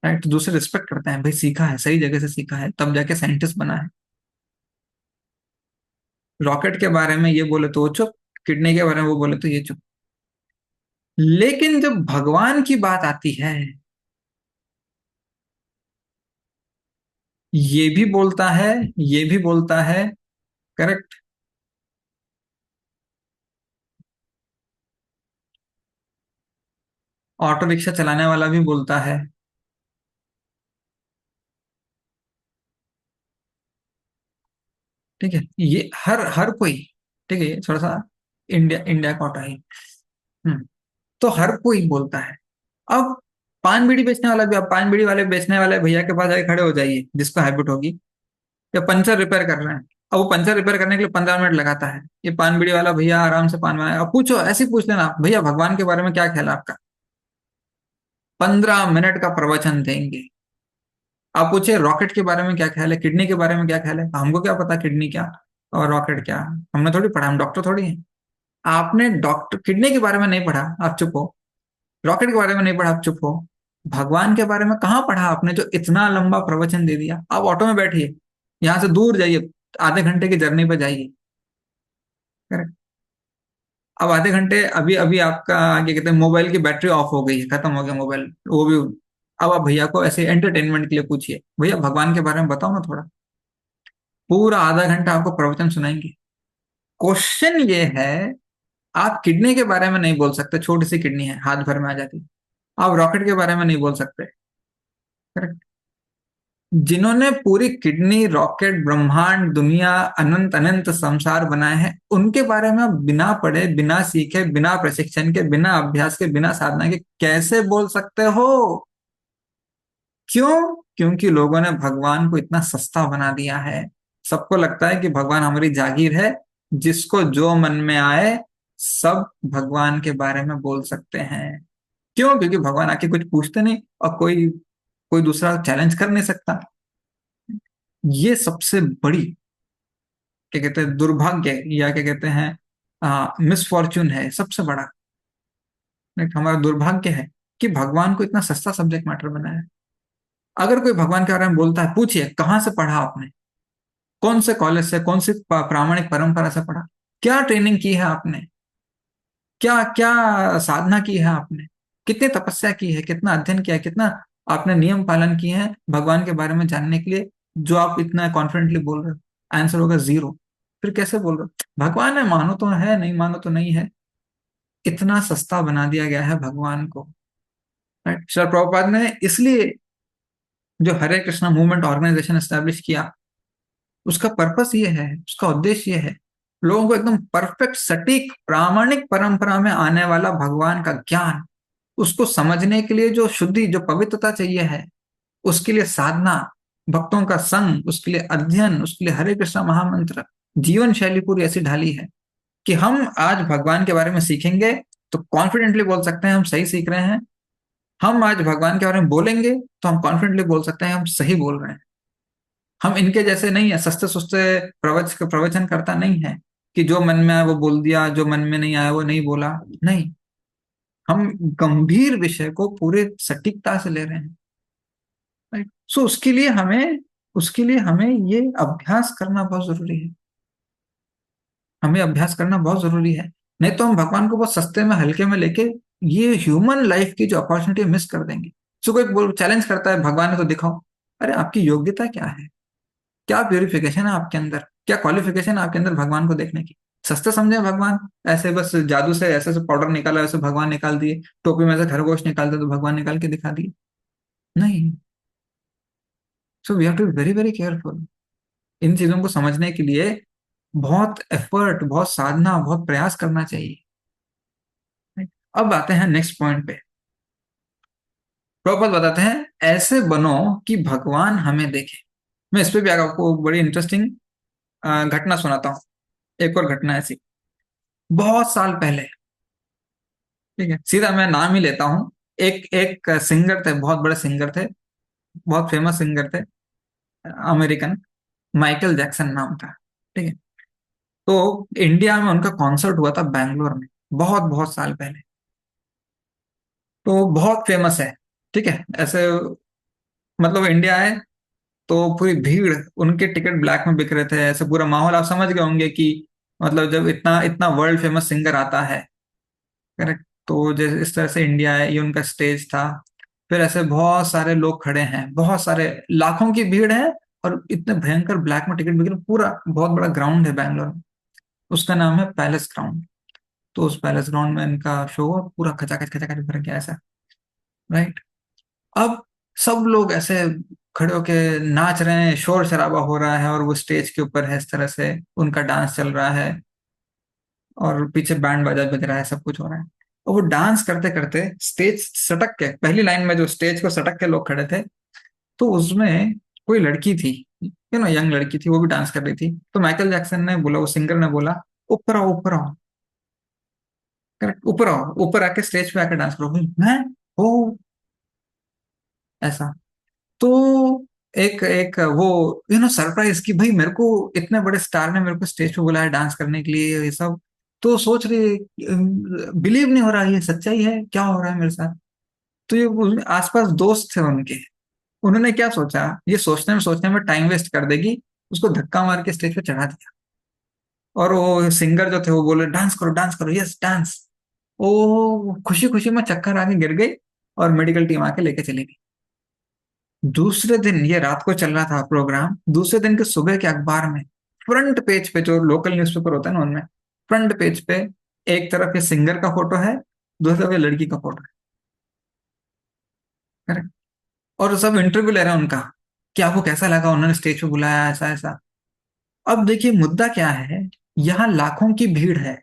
राइट, दूसरे रिस्पेक्ट करते हैं, भाई सीखा है, सही जगह से सीखा है, तब जाके साइंटिस्ट बना है। रॉकेट के बारे में ये बोले तो वो चुप, किडनी के बारे में वो बोले तो ये चुप। लेकिन जब भगवान की बात आती है, ये भी बोलता है, ये भी बोलता है। करेक्ट। ऑटो रिक्शा चलाने वाला भी बोलता है। ठीक है, ये हर हर कोई, ठीक है, ये थोड़ा सा इंडिया इंडिया का ऑटो है। हम्म। तो हर कोई बोलता है। अब पान बीड़ी बेचने वाला भी, अब पान बीड़ी वाले बेचने वाले भैया के पास आके खड़े हो जाइए, जिसको हैबिट होगी, या पंचर रिपेयर कर रहे हैं। अब वो पंचर रिपेयर करने के लिए 15 मिनट लगाता है, ये पान बीड़ी वाला भैया आराम से पान बनाए। अब पूछो, ऐसे ही पूछ लेना, भैया भगवान के बारे में क्या ख्याल है आपका? 15 मिनट का प्रवचन देंगे। आप पूछे रॉकेट के बारे में क्या ख्याल है, किडनी के बारे में क्या ख्याल है, हमको क्या पता किडनी क्या और रॉकेट क्या, हमने थोड़ी पढ़ा, हम डॉक्टर थोड़ी हैं। आपने डॉक्टर किडनी के बारे में नहीं पढ़ा, आप चुप हो। रॉकेट के बारे में नहीं पढ़ा, आप चुप हो। भगवान के बारे में कहाँ पढ़ा आपने, जो इतना लंबा प्रवचन दे दिया? आप ऑटो में बैठिए, यहाँ से दूर जाइए, आधे घंटे की जर्नी पे जाइए। करेक्ट। अब आधे घंटे, अभी अभी आपका क्या कहते हैं, मोबाइल की बैटरी ऑफ हो गई है, खत्म हो गया मोबाइल, वो भी। अब आप भैया को ऐसे एंटरटेनमेंट के लिए पूछिए, भैया भगवान के बारे में बताओ ना थोड़ा। पूरा आधा घंटा आपको प्रवचन सुनाएंगे। क्वेश्चन ये है, आप किडनी के बारे में नहीं बोल सकते, छोटी सी किडनी है, हाथ भर में आ जाती। आप रॉकेट के बारे में नहीं बोल सकते। करेक्ट। जिन्होंने पूरी किडनी, रॉकेट, ब्रह्मांड, दुनिया, अनंत अनंत संसार बनाए हैं, उनके बारे में आप बिना पढ़े, बिना सीखे, बिना प्रशिक्षण के, बिना अभ्यास के, बिना साधना के कैसे बोल सकते हो? क्यों? क्योंकि लोगों ने भगवान को इतना सस्ता बना दिया है। सबको लगता है कि भगवान हमारी जागीर है, जिसको जो मन में आए सब भगवान के बारे में बोल सकते हैं। क्यों? क्योंकि भगवान आके कुछ पूछते नहीं, और कोई कोई दूसरा चैलेंज कर नहीं सकता। ये सबसे बड़ी, क्या कहते हैं, दुर्भाग्य, या क्या कहते हैं, मिसफॉर्चून है सबसे बड़ा। एक हमारा दुर्भाग्य है कि भगवान को इतना सस्ता सब्जेक्ट मैटर बनाया है। अगर कोई भगवान के बारे में बोलता है, पूछिए कहाँ से पढ़ा आपने, कौन से कॉलेज से, कौन सी प्रामाणिक परंपरा से पढ़ा, क्या ट्रेनिंग की है आपने, क्या क्या साधना की है आपने, कितनी तपस्या की है, कितना अध्ययन किया है, कितना आपने नियम पालन किए हैं भगवान के बारे में जानने के लिए, जो आप इतना कॉन्फिडेंटली बोल रहे हो? आंसर होगा जीरो। फिर कैसे बोल रहे हो भगवान है? मानो तो है, नहीं मानो तो नहीं है। इतना सस्ता बना दिया गया है भगवान को। राइट, श्रील प्रभुपाद ने इसलिए जो हरे कृष्णा मूवमेंट ऑर्गेनाइजेशन एस्टेब्लिश किया, उसका पर्पस ये है, उसका उद्देश्य ये है, लोगों को एकदम परफेक्ट, सटीक, प्रामाणिक परंपरा में आने वाला भगवान का ज्ञान, उसको समझने के लिए जो शुद्धि, जो पवित्रता चाहिए है, उसके लिए साधना, भक्तों का संग, उसके लिए अध्ययन, उसके लिए हरे कृष्णा महामंत्र, जीवन शैली पूरी ऐसी ढाली है कि हम आज भगवान के बारे में सीखेंगे तो कॉन्फिडेंटली बोल सकते हैं हम सही सीख रहे हैं। हम आज भगवान के बारे में बोलेंगे तो हम कॉन्फिडेंटली बोल सकते हैं हम सही बोल रहे हैं। हम इनके जैसे नहीं है, सस्ते सुस्ते प्रवचन करता नहीं है, कि जो मन में आया वो बोल दिया, जो मन में नहीं आया वो नहीं बोला। नहीं, हम गंभीर विषय को पूरे सटीकता से ले रहे हैं। राइट, सो उसके लिए हमें ये अभ्यास करना बहुत जरूरी है। हमें अभ्यास करना बहुत जरूरी है। नहीं तो हम भगवान को बहुत सस्ते में, हल्के में लेके ये ह्यूमन लाइफ की जो अपॉर्चुनिटी मिस कर देंगे। सो कोई चैलेंज करता है, भगवान है तो दिखाओ। अरे आपकी योग्यता क्या है, क्या प्यूरिफिकेशन है आपके अंदर, क्या क्वालिफिकेशन है आपके अंदर भगवान को देखने की? सस्ते समझे भगवान? ऐसे बस जादू से ऐसे से पाउडर निकाला, वैसे भगवान निकाल दिए, टोपी में से खरगोश निकाल दे तो भगवान निकाल के दिखा दिए? नहीं। So we have to be very very careful. इन चीजों को समझने के लिए बहुत एफर्ट, बहुत साधना, बहुत प्रयास करना चाहिए। अब आते हैं नेक्स्ट पॉइंट पे। प्रभुपाद बताते हैं, ऐसे बनो कि भगवान हमें देखे। मैं इस पे भी आपको बड़ी इंटरेस्टिंग घटना सुनाता हूँ। एक और घटना ऐसी, बहुत साल पहले, ठीक है, सीधा मैं नाम ही लेता हूँ। एक एक सिंगर थे, बहुत बड़े सिंगर थे, बहुत फेमस सिंगर थे, अमेरिकन, माइकल जैक्सन नाम था। ठीक है। तो इंडिया में उनका कॉन्सर्ट हुआ था बैंगलोर में, बहुत बहुत साल पहले। तो बहुत फेमस है। ठीक है, ऐसे मतलब इंडिया है तो पूरी भीड़, उनके टिकट ब्लैक में बिक रहे थे, ऐसे पूरा माहौल आप समझ गए होंगे कि मतलब जब इतना इतना वर्ल्ड फेमस सिंगर आता है, करेक्ट। तो जैसे इस तरह से इंडिया है, ये उनका स्टेज था। फिर ऐसे बहुत सारे लोग खड़े हैं, बहुत सारे, लाखों की भीड़ है, और इतने भयंकर ब्लैक में टिकट बिक रहे, पूरा बहुत बड़ा ग्राउंड है बैंगलोर में, उसका नाम है पैलेस ग्राउंड। तो उस पैलेस ग्राउंड में इनका शो हुआ, पूरा खचाखच खचाखच भर गया ऐसा, राइट। अब सब लोग ऐसे खड़े होके नाच रहे हैं, शोर शराबा हो रहा है, और वो स्टेज के ऊपर है, इस तरह से उनका डांस चल रहा है, और पीछे बैंड बाजा बज रहा है, सब कुछ हो रहा है। और वो डांस करते करते स्टेज सटक के, पहली लाइन में जो स्टेज को सटक के लोग खड़े थे, तो उसमें कोई लड़की थी, यंग लड़की थी, वो भी डांस कर रही थी। तो माइकल जैक्सन ने बोला, वो सिंगर ने बोला, ऊपर आओ ऊपर आओ, करेक्ट, ऊपर आओ, ऊपर आके स्टेज पे आके डांस करो। भाई मैं, ओ, ऐसा। तो एक एक वो सरप्राइज कि भाई मेरे को इतने बड़े स्टार ने मेरे को स्टेज पे बुलाया डांस करने के लिए, ये सब। तो सोच रही, बिलीव नहीं हो रहा ये सच्चाई है, क्या हो रहा है मेरे साथ। तो ये आसपास दोस्त थे उनके, उन्होंने क्या सोचा, ये सोचने में टाइम वेस्ट कर देगी, उसको धक्का मार के स्टेज पे चढ़ा दिया। और वो सिंगर जो थे वो बोले डांस करो, यस डांस। ओ, खुशी खुशी में चक्कर आके गिर गई, और मेडिकल टीम आके लेके चली गई। दूसरे दिन, ये रात को चल रहा था प्रोग्राम, दूसरे दिन के सुबह के अखबार में, फ्रंट पेज पे, जो लोकल न्यूज़पेपर होता है ना उनमें, फ्रंट पेज पे एक तरफ ये सिंगर का फोटो है, दूसरी तरफ ये लड़की का फोटो है, करेक्ट। और सब इंटरव्यू ले रहे हैं उनका, कि आपको कैसा लगा, उन्होंने स्टेज पे बुलाया, ऐसा ऐसा। अब देखिए मुद्दा क्या है, यहाँ लाखों की भीड़ है,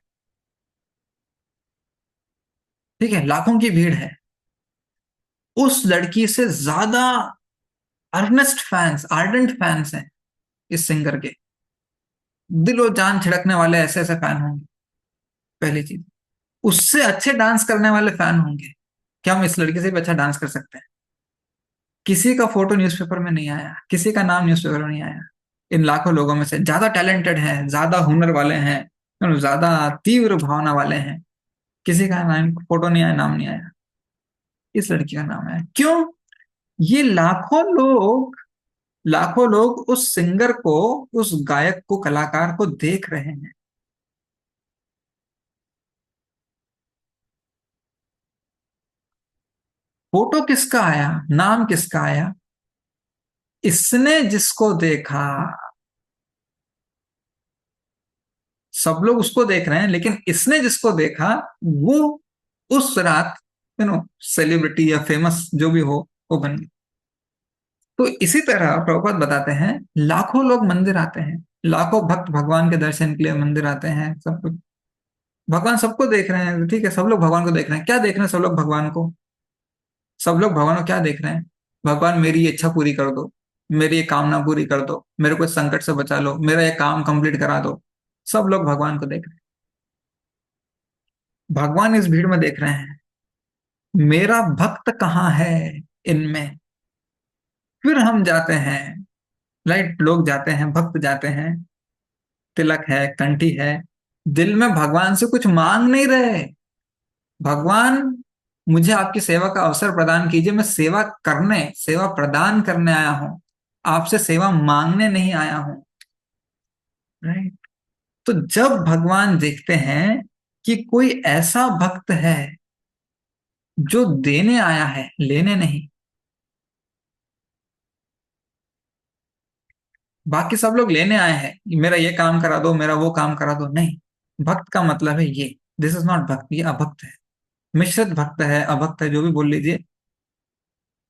ठीक है, लाखों की भीड़ है, उस लड़की से ज्यादा अर्नेस्ट फैंस, आर्डेंट फैंस हैं इस सिंगर के, दिलो जान छिड़कने वाले ऐसे ऐसे फैन होंगे, पहली चीज। उससे अच्छे डांस करने वाले फैन होंगे, क्या हम इस लड़की से भी अच्छा डांस कर सकते हैं? किसी का फोटो न्यूज़पेपर में नहीं आया, किसी का नाम न्यूज़पेपर में नहीं आया। इन लाखों लोगों में से ज्यादा टैलेंटेड हैं, ज्यादा हुनर वाले हैं, ज्यादा तीव्र भावना वाले हैं, किसी का नाम, फोटो नहीं आया, नाम नहीं आया। इस लड़की का नाम है, क्यों? ये लाखों लोग उस सिंगर को, उस गायक को, कलाकार को देख रहे हैं। फोटो किसका आया, नाम किसका आया? इसने जिसको देखा, सब लोग उसको देख रहे हैं, लेकिन इसने जिसको देखा, वो उस रात सेलिब्रिटी या फेमस जो भी हो, वो बन गई। तो इसी तरह प्रभुपाद बताते हैं, लाखों लोग मंदिर आते हैं, लाखों भक्त भगवान के दर्शन के लिए मंदिर आते हैं, सब कुछ, भगवान सबको देख रहे हैं, ठीक है, सब लोग भगवान को देख रहे हैं, क्या देख रहे हैं सब लोग भगवान को? सब लोग भगवान को क्या देख रहे हैं? भगवान मेरी ये इच्छा पूरी कर दो, मेरी ये कामना पूरी कर दो, मेरे को इस संकट से बचा लो, मेरा ये काम कंप्लीट करा दो। सब लोग भगवान को देख रहे हैं, भगवान इस भीड़ में देख रहे हैं, मेरा भक्त कहाँ है इनमें। फिर हम जाते हैं, राइट, लोग जाते हैं, भक्त जाते हैं, तिलक है, कंठी है, दिल में भगवान से कुछ मांग नहीं रहे। भगवान, मुझे आपकी सेवा का अवसर प्रदान कीजिए, मैं सेवा करने, सेवा प्रदान करने आया हूं, आपसे सेवा मांगने नहीं आया हूं, राइट। तो जब भगवान देखते हैं कि कोई ऐसा भक्त है जो देने आया है, लेने नहीं, बाकी सब लोग लेने आए हैं, मेरा ये काम करा दो, मेरा वो काम करा दो, नहीं, भक्त का मतलब है ये, दिस इज नॉट भक्त, ये अभक्त है, मिश्रित भक्त है, अभक्त है, जो भी बोल लीजिए,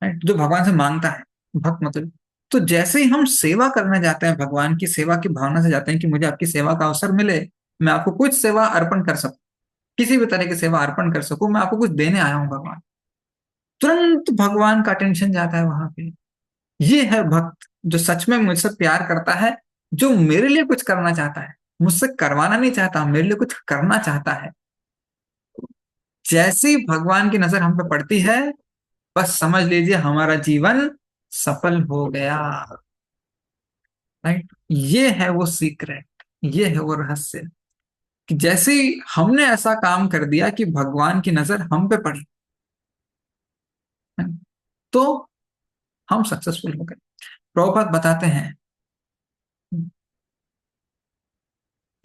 राइट, जो भगवान से मांगता है, भक्त मतलब। तो जैसे ही हम सेवा करने जाते हैं, भगवान की सेवा की भावना से जाते हैं कि मुझे आपकी सेवा का अवसर मिले, मैं आपको कुछ सेवा अर्पण कर सकूं, किसी भी तरह की सेवा अर्पण कर सकूं, मैं आपको कुछ देने आया हूं भगवान, तुरंत भगवान का अटेंशन जाता है वहां पे। ये है भक्त जो सच में मुझसे प्यार करता है, जो मेरे लिए कुछ करना चाहता है, मुझसे करवाना नहीं चाहता, मेरे लिए कुछ करना चाहता है। जैसे ही भगवान की नजर हम पे पड़ती है, बस समझ लीजिए हमारा जीवन सफल हो गया। राइट, ये है वो सीक्रेट, ये है वो रहस्य, कि जैसे ही हमने ऐसा काम कर दिया कि भगवान की नजर हम पे पड़ी, तो हम सक्सेसफुल हो गए। प्रभुपाद बताते हैं,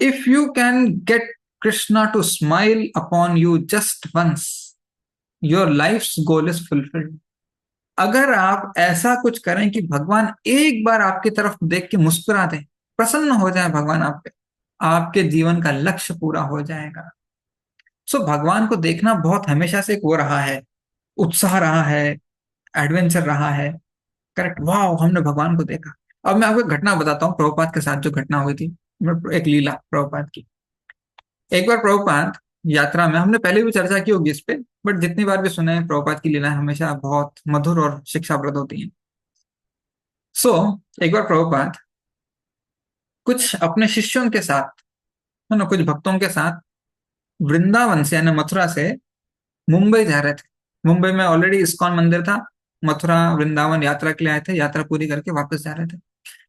if you can get Krishna to smile upon you just once, your life goal is fulfilled. अगर आप ऐसा कुछ करें कि भगवान एक बार आपकी तरफ देख के मुस्कुरा दे, प्रसन्न हो जाए भगवान आप पे, आपके जीवन का लक्ष्य पूरा हो जाएगा। सो भगवान को देखना बहुत हमेशा से एक वो रहा है, उत्साह रहा है, एडवेंचर रहा है। करेक्ट, वाह हमने भगवान को देखा। अब मैं आपको एक घटना बताता हूँ प्रभुपाद के साथ जो घटना हुई थी, एक लीला प्रभुपाद की। एक बार प्रभुपाद यात्रा में, हमने पहले भी चर्चा की होगी इस पे, बट जितनी बार भी सुने प्रभुपाद की लीलाएं हमेशा बहुत मधुर और शिक्षाप्रद होती हैं। सो एक बार प्रभुपाद कुछ अपने शिष्यों के साथ, है ना, कुछ भक्तों के साथ वृंदावन से यानी मथुरा से मुंबई जा रहे थे। मुंबई में ऑलरेडी इस्कॉन मंदिर था, मथुरा वृंदावन यात्रा के लिए आए थे, यात्रा पूरी करके वापस जा रहे थे।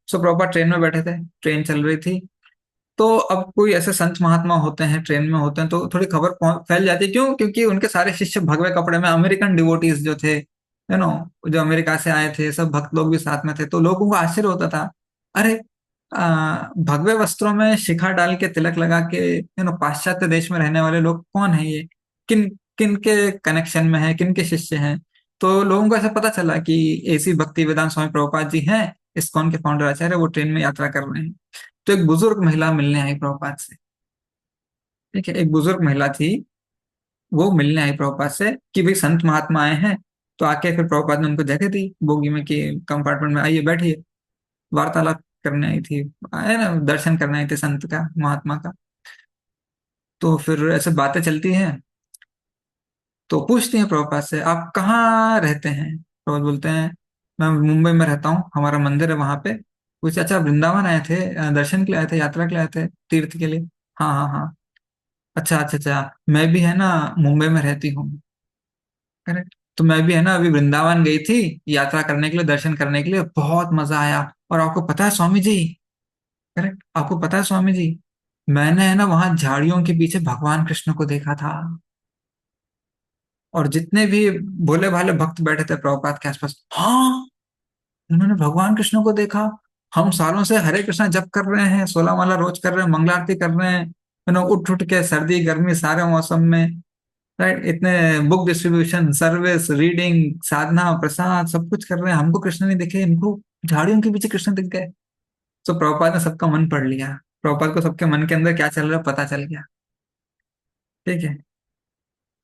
सो प्रभुपाद ट्रेन में बैठे थे, ट्रेन चल रही थी। तो अब कोई ऐसे संत महात्मा होते हैं ट्रेन में होते हैं तो थोड़ी खबर फैल जाती है, क्यों? क्योंकि उनके सारे शिष्य भगवे कपड़े में, अमेरिकन डिवोटीज जो थे, यू नो, जो अमेरिका से आए थे, सब भक्त लोग भी साथ में थे, तो लोगों को आश्चर्य होता था, अरे भगवे वस्त्रों में शिखा डाल के तिलक लगा के, पाश्चात्य देश में रहने वाले लोग कौन है ये, किन किन के कनेक्शन में है, किन के शिष्य हैं। तो लोगों को ऐसा पता चला कि ऐसी भक्ति वेदांत स्वामी प्रभुपाद जी हैं, इस्कॉन के फाउंडर आचार्य, वो ट्रेन में यात्रा कर रहे हैं। तो एक बुजुर्ग महिला मिलने आई प्रभुपाद से। ठीक है, एक बुजुर्ग महिला थी, वो मिलने आई प्रभुपाद से कि भाई संत महात्मा आए हैं। तो आके फिर प्रभुपाद ने उनको जगह दी बोगी में कि कंपार्टमेंट में आइए बैठिए। वार्तालाप करने आई थी, आए ना, दर्शन करने आई थी संत का, महात्मा का। तो फिर ऐसे बातें चलती हैं, तो पूछती हैं प्रभुपाद से, आप कहाँ रहते हैं? प्रभुपाद बोलते हैं, मैं मुंबई में रहता हूँ, हमारा मंदिर है वहां पे। पूछे, अच्छा वृंदावन आए थे, दर्शन के लिए आए थे, यात्रा के लिए आए थे, तीर्थ के लिए? हाँ हाँ हाँ। अच्छा अच्छा अच्छा, मैं भी है ना मुंबई में रहती हूँ। करेक्ट, तो मैं भी है ना अभी वृंदावन गई थी यात्रा करने के लिए, दर्शन करने के लिए, बहुत मजा आया। और आपको पता है स्वामी जी, करेक्ट, आपको पता है स्वामी जी, मैंने है ना वहां झाड़ियों के पीछे भगवान कृष्ण को देखा था। और जितने भी भोले भाले भक्त बैठे थे प्रभुपाद के आसपास, हाँ, उन्होंने भगवान कृष्ण को देखा। हम सालों से हरे कृष्णा जप कर रहे हैं, 16 माला रोज कर रहे हैं, मंगला आरती कर रहे हैं, उठ उठ के, सर्दी गर्मी सारे मौसम में, राइट, इतने बुक डिस्ट्रीब्यूशन, सर्विस, रीडिंग, साधना, प्रसाद, सब कुछ कर रहे हैं, हमको कृष्ण नहीं दिखे, इनको झाड़ियों के पीछे कृष्ण दिख गए। तो प्रभुपाद ने सबका मन पढ़ लिया, प्रभुपाद को सबके मन के अंदर क्या चल रहा है पता चल गया। ठीक है,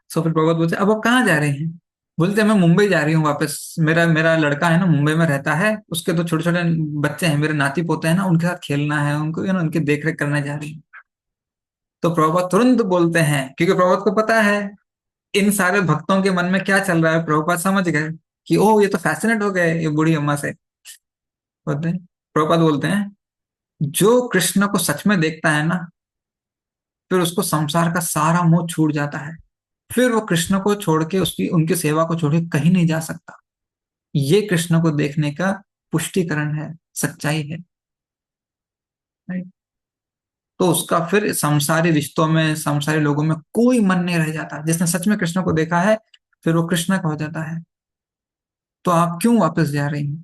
सो फिर प्रभुपाद बोलते, अब आप कहाँ जा रहे हैं? बोलते, मैं मुंबई जा रही हूँ वापस, मेरा मेरा लड़का है ना मुंबई में रहता है, उसके दो छोटे छोटे बच्चे हैं, मेरे नाती पोते हैं ना, उनके साथ खेलना है, उनको उनकी देखरेख करने जा रही हूँ। तो प्रभुपाद तुरंत बोलते हैं, क्योंकि प्रभुपाद को पता है इन सारे भक्तों के मन में क्या चल रहा है, प्रभुपाद समझ गए कि ओह ये तो फैसिनेट हो गए ये बूढ़ी अम्मा से। बोलते हैं, प्रभुपाद बोलते हैं, जो कृष्ण को सच में देखता है ना, फिर उसको संसार का सारा मोह छूट जाता है, फिर वो कृष्ण को छोड़ के, उसकी उनकी सेवा को छोड़ के कहीं नहीं जा सकता। ये कृष्ण को देखने का पुष्टिकरण है, सच्चाई है। राइट? तो उसका फिर संसारी रिश्तों में, संसारी लोगों में कोई मन नहीं रह जाता। जिसने सच में कृष्ण को देखा है, फिर वो कृष्ण का हो जाता है। तो आप क्यों वापस जा रही हैं?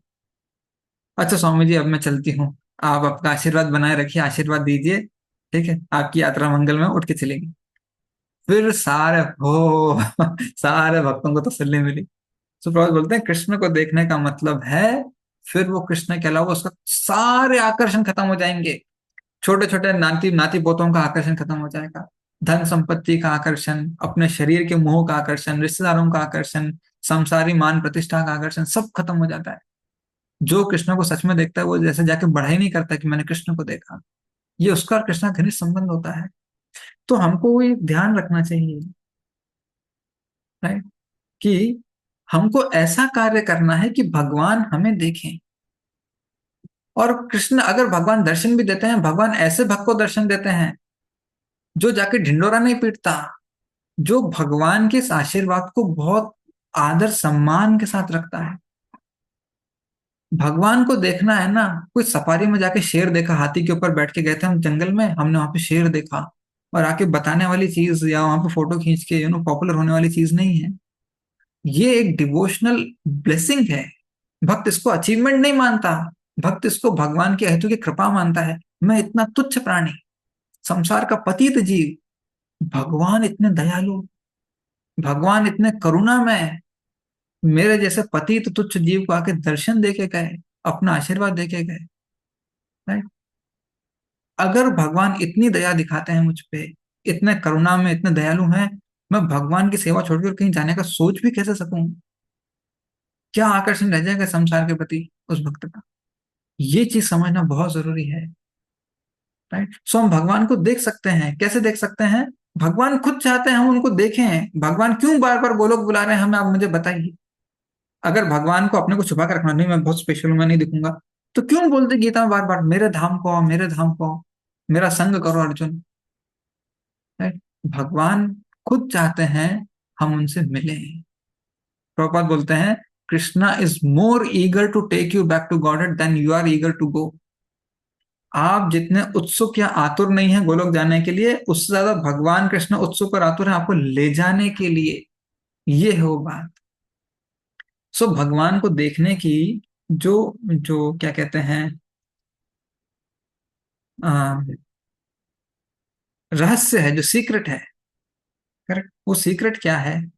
अच्छा स्वामी जी, अब मैं चलती हूँ, आप आपका आशीर्वाद बनाए रखिए, आशीर्वाद दीजिए। ठीक है, आपकी यात्रा मंगल में, उठ के चलेगी। फिर सारे हो सारे भक्तों को तसल्ली मिली। तो प्रभुपाद बोलते हैं, कृष्ण को देखने का मतलब है, फिर वो कृष्ण के अलावा उसका सारे आकर्षण खत्म हो जाएंगे। छोटे छोटे नाती नाती पोतों का आकर्षण खत्म हो जाएगा, धन संपत्ति का आकर्षण, अपने शरीर के मोह का आकर्षण, रिश्तेदारों का आकर्षण, संसारी मान प्रतिष्ठा का आकर्षण, सब खत्म हो जाता है। जो कृष्ण को सच में देखता है वो जैसे जाके बढ़ाई नहीं करता कि मैंने कृष्ण को देखा। ये उसका और कृष्ण का घनिष्ठ संबंध होता है। तो हमको ये ध्यान रखना चाहिए, राइट, कि हमको ऐसा कार्य करना है कि भगवान हमें देखें। और कृष्ण अगर भगवान दर्शन भी देते हैं, भगवान ऐसे भक्त को दर्शन देते हैं जो जाके ढिंडोरा नहीं पीटता, जो भगवान के इस आशीर्वाद को बहुत आदर सम्मान के साथ रखता है। भगवान को देखना है ना, कोई सफारी में जाके शेर देखा, हाथी के ऊपर बैठ के गए थे हम जंगल में, हमने वहां पे शेर देखा और आके बताने वाली चीज या वहां पे फोटो खींच के पॉपुलर होने वाली चीज नहीं है। ये एक डिवोशनल ब्लेसिंग है। भक्त इसको अचीवमेंट नहीं मानता, भक्त इसको भगवान की अहेतु की कृपा मानता है। मैं इतना तुच्छ प्राणी, संसार का पतित जीव, भगवान इतने दयालु, भगवान इतने करुणामय, मेरे जैसे पतित तुच्छ जीव को आके दर्शन देके गए, अपना आशीर्वाद देके गए। राइट? अगर भगवान इतनी दया दिखाते हैं मुझ पे, इतने करुणा में इतने दयालु हैं, मैं भगवान की सेवा छोड़कर कहीं जाने का सोच भी कैसे सकूं? क्या आकर्षण रह जाएगा संसार के प्रति उस भक्त का? ये चीज समझना बहुत जरूरी है। राइट? सो हम भगवान को देख सकते हैं, कैसे देख सकते हैं? भगवान खुद चाहते हैं हम उनको देखें। भगवान क्यों बार बार गोलोक बुला रहे हैं हमें, आप मुझे बताइए। अगर भगवान को अपने को छुपा कर रखना, नहीं मैं बहुत स्पेशल हूं, मैं नहीं दिखूंगा, तो क्यों बोलते गीता में बार बार मेरे धाम को आओ, मेरे धाम को आओ, मेरा संग करो अर्जुन? राइट? भगवान खुद चाहते हैं हम उनसे मिलें। प्रभुपाद बोलते हैं, Krishna is more eager to take you back to God then you are eager to go. आप जितने उत्सुक या आतुर नहीं है गोलोक जाने के लिए, उससे ज्यादा भगवान कृष्ण उत्सुक और आतुर है आपको ले जाने के लिए। ये है वो बात। सो भगवान को देखने की जो जो क्या कहते हैं, अ, रहस्य है, जो सीक्रेट है, करेक्ट, वो सीक्रेट क्या है?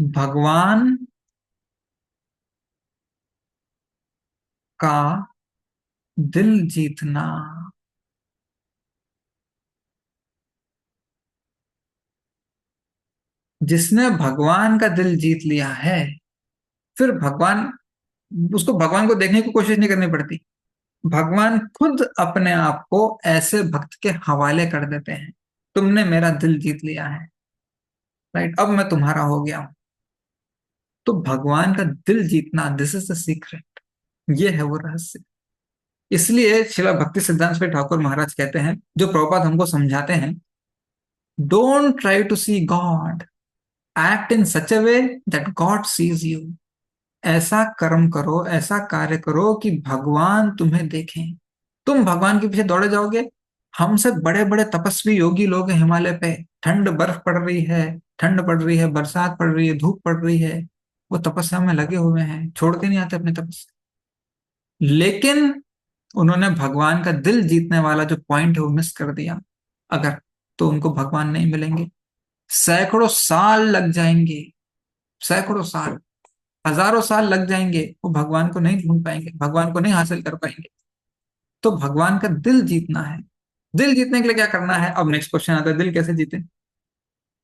भगवान का दिल जीतना। जिसने भगवान का दिल जीत लिया है, फिर भगवान, उसको भगवान को देखने की कोशिश नहीं करनी पड़ती। भगवान खुद अपने आप को ऐसे भक्त के हवाले कर देते हैं, तुमने मेरा दिल जीत लिया है, राइट, अब मैं तुम्हारा हो गया हूं। तो भगवान का दिल जीतना, दिस इज द सीक्रेट। ये है वो रहस्य। इसलिए शिला भक्ति सिद्धांत श्री ठाकुर महाराज कहते हैं, जो प्रभुपाद हमको समझाते हैं, don't try to see God, act in such a way that God sees you. ऐसा कर्म करो, ऐसा कार्य करो कि भगवान तुम्हें देखें। तुम भगवान के पीछे दौड़े जाओगे। हमसे बड़े बड़े तपस्वी योगी लोग हैं हिमालय पे, ठंड बर्फ पड़ रही है, ठंड पड़ रही है, बरसात पड़ रही है, धूप पड़ रही है, वो तपस्या में लगे हुए हैं, छोड़ के नहीं आते अपनी तपस्या। लेकिन उन्होंने भगवान का दिल जीतने वाला जो पॉइंट है वो मिस कर दिया अगर, तो उनको भगवान नहीं मिलेंगे। सैकड़ों साल लग जाएंगे, सैकड़ों साल, हजारों साल लग जाएंगे, वो भगवान को नहीं ढूंढ पाएंगे, भगवान को नहीं हासिल कर पाएंगे। तो भगवान का दिल जीतना है। दिल जीतने के लिए क्या करना है? अब नेक्स्ट क्वेश्चन आता है, दिल कैसे जीते?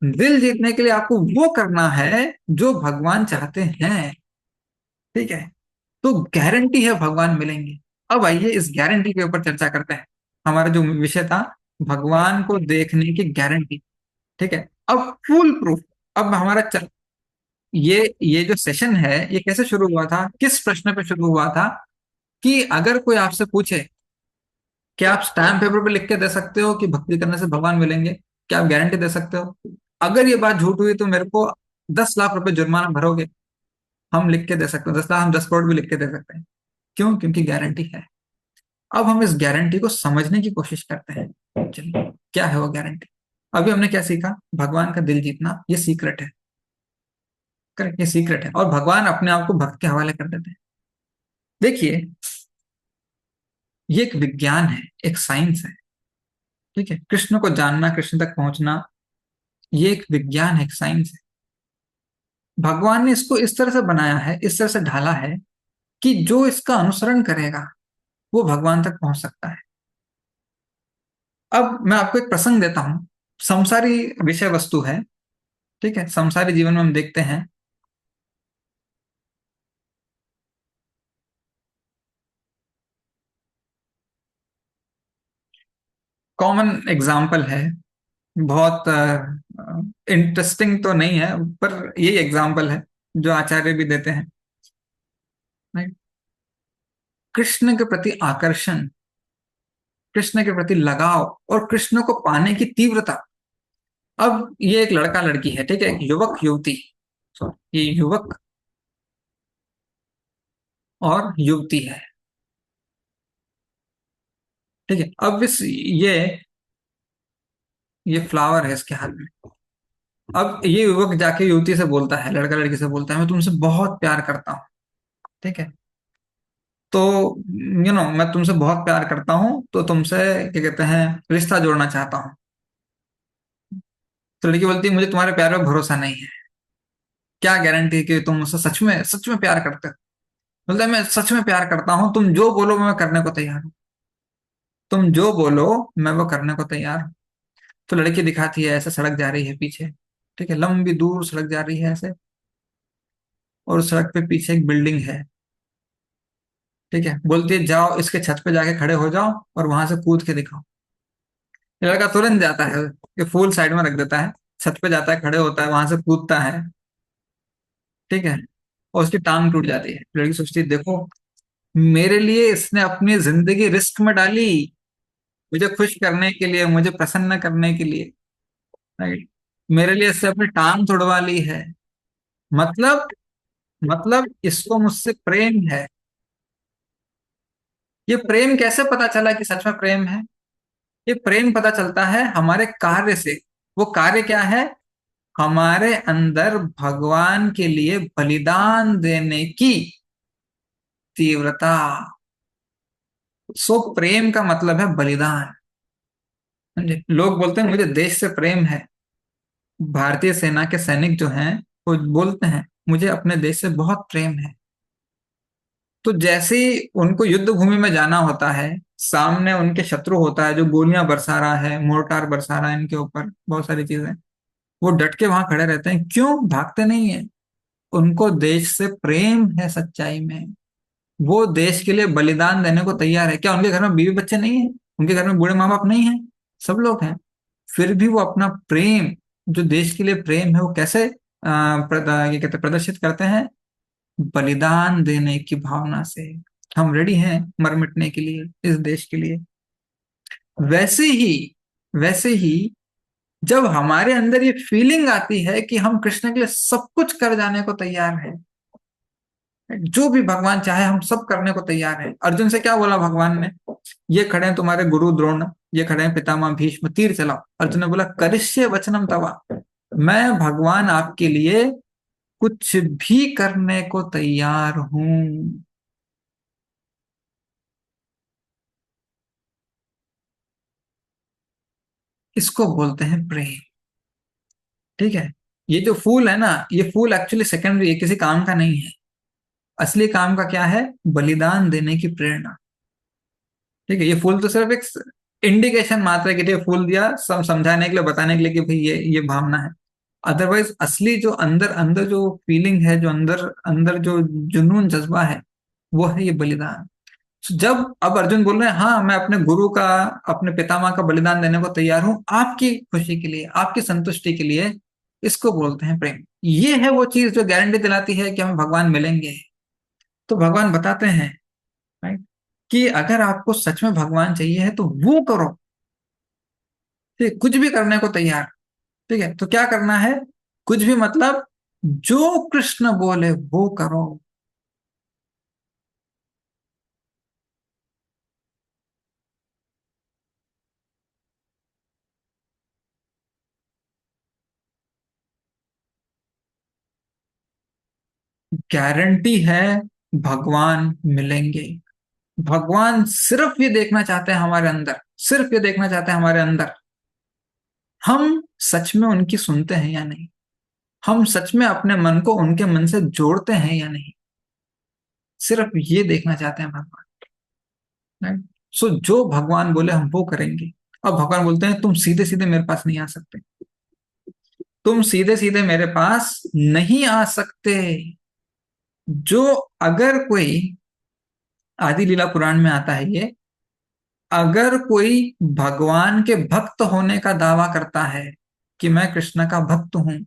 दिल जीतने के लिए आपको वो करना है जो भगवान चाहते हैं। ठीक है? तो गारंटी है भगवान मिलेंगे। अब आइए इस गारंटी के ऊपर चर्चा करते हैं। हमारा जो विषय था, भगवान को देखने की गारंटी। ठीक है? अब फुल प्रूफ। अब हमारा ये जो सेशन है, ये कैसे शुरू हुआ था, किस प्रश्न पे शुरू हुआ था? कि अगर कोई आपसे पूछे, क्या आप स्टैम्प पेपर पे लिख के दे सकते हो कि भक्ति करने से भगवान मिलेंगे? क्या आप गारंटी दे सकते हो? अगर ये बात झूठ हुई तो मेरे को 10 लाख रुपए जुर्माना भरोगे? हम लिख के दे सकते हैं 10 लाख, हम 10 करोड़ भी लिख के दे सकते हैं। क्यों? क्योंकि गारंटी है। अब हम इस गारंटी को समझने की कोशिश करते हैं। चलिए, क्या है वो गारंटी? अभी हमने क्या सीखा? भगवान का दिल जीतना, ये सीक्रेट है। करेक्ट, ये सीक्रेट है, और भगवान अपने आप को भक्त के हवाले कर देते हैं। देखिए, ये एक विज्ञान है, एक साइंस है। ठीक है? कृष्ण को जानना, कृष्ण तक पहुंचना, ये एक विज्ञान है, एक साइंस है। भगवान ने इसको इस तरह से बनाया है, इस तरह से ढाला है कि जो इसका अनुसरण करेगा वो भगवान तक पहुंच सकता है। अब मैं आपको एक प्रसंग देता हूं। संसारी विषय वस्तु है। ठीक है? संसारी जीवन में हम देखते हैं, कॉमन एग्जाम्पल है, बहुत इंटरेस्टिंग तो नहीं है, पर यही एग्जाम्पल है जो आचार्य भी देते हैं। राइट? कृष्ण के प्रति आकर्षण, कृष्ण के प्रति लगाव और कृष्ण को पाने की तीव्रता। अब ये एक लड़का लड़की है, ठीक है, एक युवक युवती, ये युवक और युवती है। ठीक है, अब इस ये फ्लावर है इसके हाथ में। अब ये युवक जाके युवती से बोलता है, लड़का लड़की से बोलता है, मैं तुमसे बहुत प्यार करता हूँ। ठीक है, तो मैं तुमसे बहुत प्यार करता हूँ, तो तुमसे क्या कहते हैं, रिश्ता जोड़ना चाहता हूँ। तो लड़की बोलती है, मुझे तुम्हारे प्यार में भरोसा नहीं है। क्या गारंटी है कि तुम मुझसे सच में प्यार करते हो? बोलता है, मैं सच में प्यार करता हूँ, तुम जो बोलो मैं करने को तैयार हूँ। तुम जो बोलो मैं वो करने को तैयार हूँ। तो लड़की दिखाती है, ऐसे सड़क जा रही है पीछे। ठीक है, लंबी दूर सड़क जा रही है ऐसे, और उस सड़क पे पीछे एक बिल्डिंग है। ठीक है, बोलती है, जाओ इसके छत पे जाके खड़े हो जाओ और वहां से कूद के दिखाओ। ये लड़का तुरंत जाता है, ये फूल साइड में रख देता है, छत पे जाता है, खड़े होता है, वहां से कूदता है। ठीक है, और उसकी टांग टूट जाती है। लड़की सोचती है, देखो, मेरे लिए इसने अपनी जिंदगी रिस्क में डाली, मुझे खुश करने के लिए, मुझे प्रसन्न करने के लिए। राइट, मेरे लिए इससे अपनी टांग तोड़वा ली है। मतलब इसको मुझसे प्रेम है। ये प्रेम कैसे पता चला कि सच में प्रेम है? ये प्रेम पता चलता है हमारे कार्य से। वो कार्य क्या है? हमारे अंदर भगवान के लिए बलिदान देने की तीव्रता। सो प्रेम का मतलब है बलिदान। समझे? लोग बोलते हैं मुझे देश से प्रेम है। भारतीय सेना के सैनिक जो हैं, वो बोलते हैं मुझे अपने देश से बहुत प्रेम है। तो जैसे ही उनको युद्ध भूमि में जाना होता है, सामने उनके शत्रु होता है जो गोलियां बरसा रहा है, मोर्टार बरसा रहा है इनके ऊपर, बहुत सारी चीजें, वो डट के वहां खड़े रहते हैं। क्यों भागते नहीं है? उनको देश से प्रेम है सच्चाई में। वो देश के लिए बलिदान देने को तैयार है। क्या उनके घर में बीवी बच्चे नहीं है? उनके घर में बूढ़े माँ बाप नहीं है? सब लोग हैं। फिर भी वो अपना प्रेम, जो देश के लिए प्रेम है, वो कैसे ये कहते हैं, प्रदर्शित करते हैं? बलिदान देने की भावना से। हम रेडी हैं मर मिटने के लिए इस देश के लिए। वैसे ही वैसे ही जब हमारे अंदर ये फीलिंग आती है कि हम कृष्ण के लिए सब कुछ कर जाने को तैयार है, जो भी भगवान चाहे हम सब करने को तैयार है। अर्जुन से क्या बोला भगवान ने? ये खड़े हैं तुम्हारे गुरु द्रोण, ये खड़े हैं पितामह भीष्म, तीर चलाओ। अर्जुन ने बोला, करिष्ये वचनम तवा। मैं भगवान आपके लिए कुछ भी करने को तैयार हूं। इसको बोलते हैं प्रेम। ठीक है, ये जो फूल है ना, ये फूल एक्चुअली सेकेंडरी है, किसी काम का नहीं है। असली काम का क्या है? बलिदान देने की प्रेरणा। ठीक है, ये फूल तो सिर्फ एक इंडिकेशन मात्र है कि ये फूल दिया, समझाने के लिए, बताने के लिए कि भाई ये भावना है। अदरवाइज असली जो अंदर अंदर जो फीलिंग है, जो अंदर अंदर जो जुनून जज्बा है, वो है ये बलिदान। So, जब अब अर्जुन बोल रहे हैं, हाँ मैं अपने गुरु का, अपने पितामह का बलिदान देने को तैयार हूं आपकी खुशी के लिए, आपकी संतुष्टि के लिए, इसको बोलते हैं प्रेम। ये है वो चीज जो गारंटी दिलाती है कि हमें भगवान मिलेंगे। तो भगवान बताते हैं, राइट, कि अगर आपको सच में भगवान चाहिए है तो वो करो। ठीक, कुछ भी करने को तैयार। ठीक है, तो क्या करना है? कुछ भी मतलब जो कृष्ण बोले वो करो। गारंटी है भगवान मिलेंगे। भगवान सिर्फ ये देखना चाहते हैं हमारे अंदर, सिर्फ ये देखना चाहते हैं हमारे अंदर, हम सच में उनकी सुनते हैं या नहीं, हम सच में अपने मन को उनके मन से जोड़ते हैं या नहीं। सिर्फ ये देखना चाहते हैं भगवान। राइट, सो जो भगवान बोले हम वो करेंगे। अब भगवान बोलते हैं, तुम सीधे सीधे मेरे पास नहीं आ सकते, तुम सीधे सीधे मेरे पास नहीं आ सकते। जो अगर कोई, आदि लीला पुराण में आता है ये, अगर कोई भगवान के भक्त होने का दावा करता है कि मैं कृष्ण का भक्त हूं,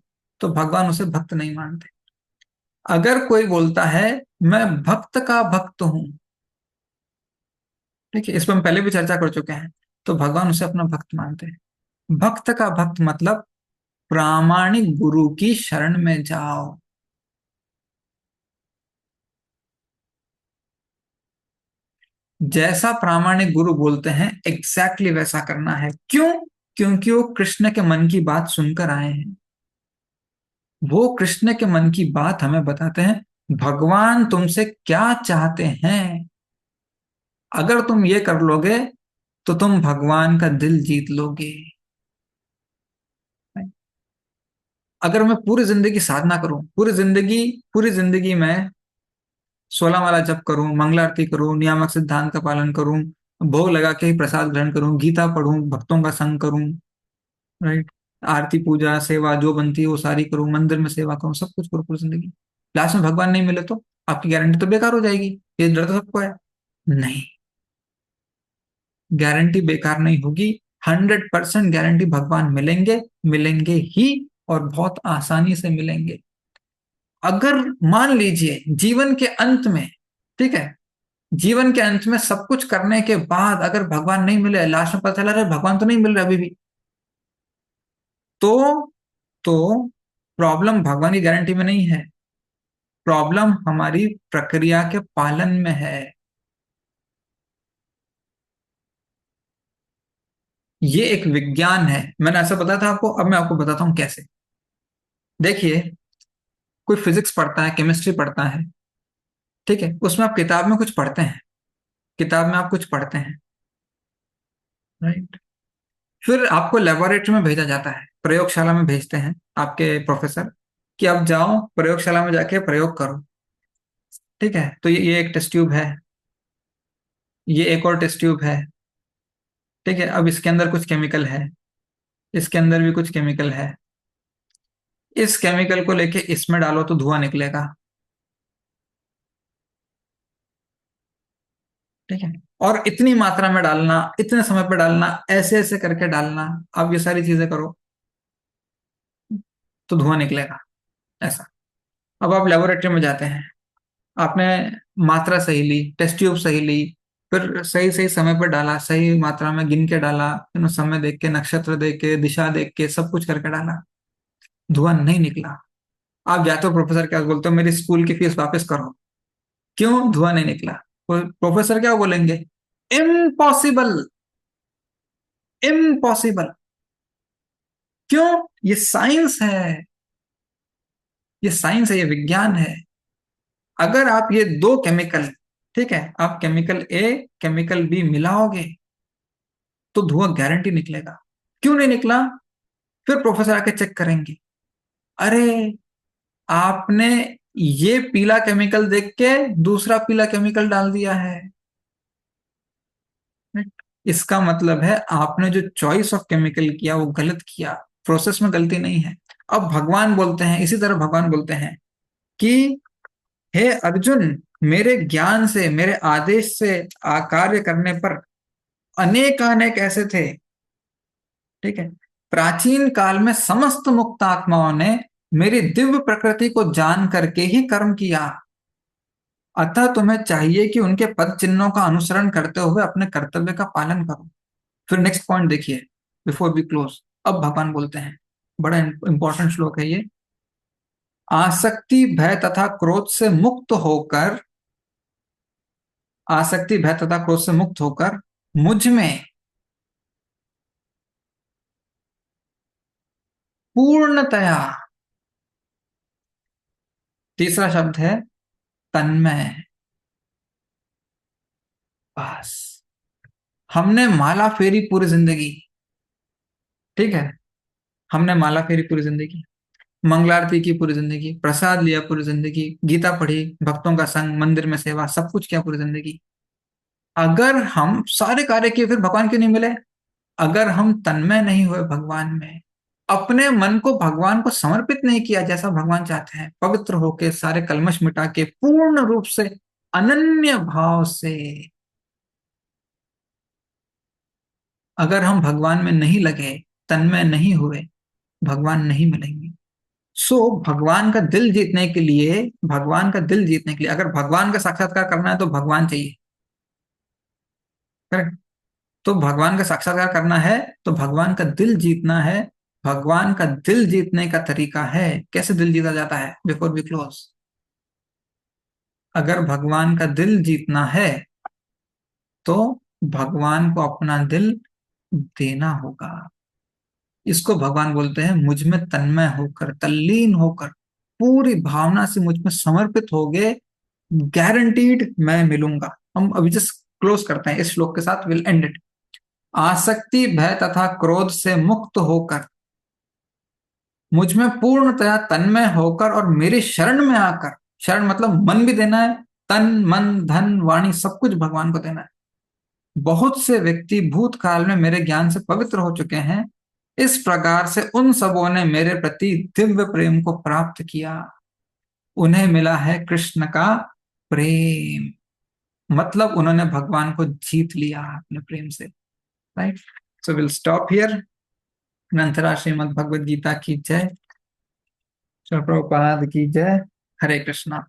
तो भगवान उसे भक्त नहीं मानते। अगर कोई बोलता है मैं भक्त का भक्त हूं, ठीक है, इस पर हम पहले भी चर्चा कर चुके हैं, तो भगवान उसे अपना भक्त मानते हैं। भक्त का भक्त मतलब प्रामाणिक गुरु की शरण में जाओ। जैसा प्रामाणिक गुरु बोलते हैं एग्जैक्टली वैसा करना है। क्यों? क्योंकि वो कृष्ण के मन की बात सुनकर आए हैं। वो कृष्ण के मन की बात हमें बताते हैं, भगवान तुमसे क्या चाहते हैं। अगर तुम ये कर लोगे तो तुम भगवान का दिल जीत लोगे। अगर मैं पूरी जिंदगी साधना करूं, पूरी जिंदगी में 16 माला जप करूं, मंगला आरती करूं, नियामक सिद्धांत का पालन करूं, भोग लगा के ही प्रसाद ग्रहण करूं, गीता पढ़ूं, भक्तों का संग करूं, राइट, आरती पूजा सेवा जो बनती है वो सारी करूं, मंदिर में सेवा करूं, सब कुछ करूं पूरी जिंदगी, लास्ट में भगवान नहीं मिले तो आपकी गारंटी तो बेकार हो जाएगी। ये डर तो सबको है। नहीं, गारंटी बेकार नहीं होगी। 100% गारंटी भगवान मिलेंगे, मिलेंगे ही, और बहुत आसानी से मिलेंगे। अगर मान लीजिए जीवन के अंत में, ठीक है, जीवन के अंत में सब कुछ करने के बाद अगर भगवान नहीं मिले, लास्ट में पता चला अरे भगवान तो नहीं मिल रहे अभी भी, तो तो प्रॉब्लम भगवान की गारंटी में नहीं है, प्रॉब्लम हमारी प्रक्रिया के पालन में है। ये एक विज्ञान है, मैंने ऐसा बताया था आपको, अब मैं आपको बताता हूं कैसे। देखिए, कोई फिजिक्स पढ़ता है, केमिस्ट्री पढ़ता है, ठीक है, उसमें आप किताब में कुछ पढ़ते हैं, किताब में आप कुछ पढ़ते हैं, राइट, फिर आपको लेबोरेटरी में भेजा जाता है, प्रयोगशाला में भेजते हैं आपके प्रोफेसर कि आप जाओ प्रयोगशाला में जाके प्रयोग करो। ठीक है, तो ये एक टेस्ट ट्यूब है, ये एक और टेस्ट ट्यूब है, ठीक है, अब इसके अंदर कुछ केमिकल है, इसके अंदर भी कुछ केमिकल है, इस केमिकल को लेके इसमें डालो तो धुआं निकलेगा। ठीक है, और इतनी मात्रा में डालना, इतने समय पे डालना, ऐसे ऐसे करके डालना, आप ये सारी चीजें करो तो धुआं निकलेगा, ऐसा। अब आप लेबोरेटरी में जाते हैं, आपने मात्रा सही ली, टेस्ट ट्यूब सही ली, फिर सही सही समय पर डाला, सही मात्रा में गिन के डाला, समय देख के, नक्षत्र देख के, दिशा देख के, सब कुछ करके डाला, धुआं नहीं निकला। आप जाते हो प्रोफेसर क्या बोलते हो, मेरी स्कूल की फीस वापस करो। क्यों धुआं नहीं निकला? प्रोफेसर क्या बोलेंगे? Impossible, impossible. क्यों? ये साइंस है, ये साइंस है, ये विज्ञान है। अगर आप ये दो केमिकल, ठीक है, आप केमिकल ए केमिकल बी मिलाओगे तो धुआं गारंटी निकलेगा। क्यों नहीं निकला? फिर प्रोफेसर आके चेक करेंगे, अरे आपने ये पीला केमिकल देख के दूसरा पीला केमिकल डाल दिया है। इसका मतलब है आपने जो चॉइस ऑफ केमिकल किया वो गलत किया, प्रोसेस में गलती नहीं है। अब भगवान बोलते हैं, इसी तरह भगवान बोलते हैं कि हे अर्जुन, मेरे ज्ञान से, मेरे आदेश से कार्य करने पर अनेकानेक ऐसे थे, ठीक है, प्राचीन काल में समस्त मुक्त आत्माओं ने मेरी दिव्य प्रकृति को जान करके ही कर्म किया। अतः तुम्हें चाहिए कि उनके पद चिन्हों का अनुसरण करते हुए अपने कर्तव्य का पालन करो। फिर नेक्स्ट पॉइंट देखिए, बिफोर वी क्लोज। अब भगवान बोलते हैं, बड़ा इंपॉर्टेंट श्लोक है ये, आसक्ति भय तथा क्रोध से मुक्त होकर, आसक्ति भय तथा क्रोध से मुक्त होकर मुझ में पूर्णतया, तीसरा शब्द है तन्मय। बस, हमने माला फेरी पूरी जिंदगी, ठीक है, हमने माला फेरी पूरी जिंदगी, मंगलारती की पूरी जिंदगी, प्रसाद लिया पूरी जिंदगी, गीता पढ़ी, भक्तों का संग, मंदिर में सेवा, सब कुछ किया पूरी जिंदगी। अगर हम सारे कार्य किए फिर भगवान क्यों नहीं मिले? अगर हम तन्मय नहीं हुए भगवान में, अपने मन को भगवान को समर्पित नहीं किया जैसा भगवान चाहते हैं, पवित्र होके, सारे कलमश मिटा के, पूर्ण रूप से, अनन्य भाव से, अगर हम भगवान में नहीं लगे, तन्मय नहीं हुए, भगवान नहीं मिलेंगे। सो भगवान का दिल जीतने के लिए, भगवान का दिल जीतने के लिए, अगर भगवान का साक्षात्कार करना है तो भगवान चाहिए, करेक्ट? तो भगवान का साक्षात्कार करना है तो भगवान का दिल जीतना है। भगवान का दिल जीतने का तरीका है, कैसे दिल जीता जाता है, बिफोर वी क्लोज। अगर भगवान का दिल जीतना है तो भगवान को अपना दिल देना होगा। इसको भगवान बोलते हैं मुझ में तन्मय होकर, तल्लीन होकर, पूरी भावना से मुझ में समर्पित हो गए, गारंटीड मैं मिलूंगा। हम अभी जस्ट क्लोज करते हैं इस श्लोक के साथ, विल एंड इट। आसक्ति भय तथा क्रोध से मुक्त होकर, मुझ में पूर्णतया तन्मय होकर और मेरी शरण में आकर, शरण मतलब मन भी देना है, तन मन धन वाणी सब कुछ भगवान को देना है। बहुत से व्यक्ति भूतकाल में मेरे ज्ञान से पवित्र हो चुके हैं, इस प्रकार से उन सबों ने मेरे प्रति दिव्य प्रेम को प्राप्त किया, उन्हें मिला है कृष्ण का प्रेम। मतलब उन्होंने भगवान को जीत लिया अपने प्रेम से। Right. So will stop here. ग्रंथराज श्रीमद् भगवद गीता की जय। श्रील प्रभुपाद की जय। हरे कृष्णा।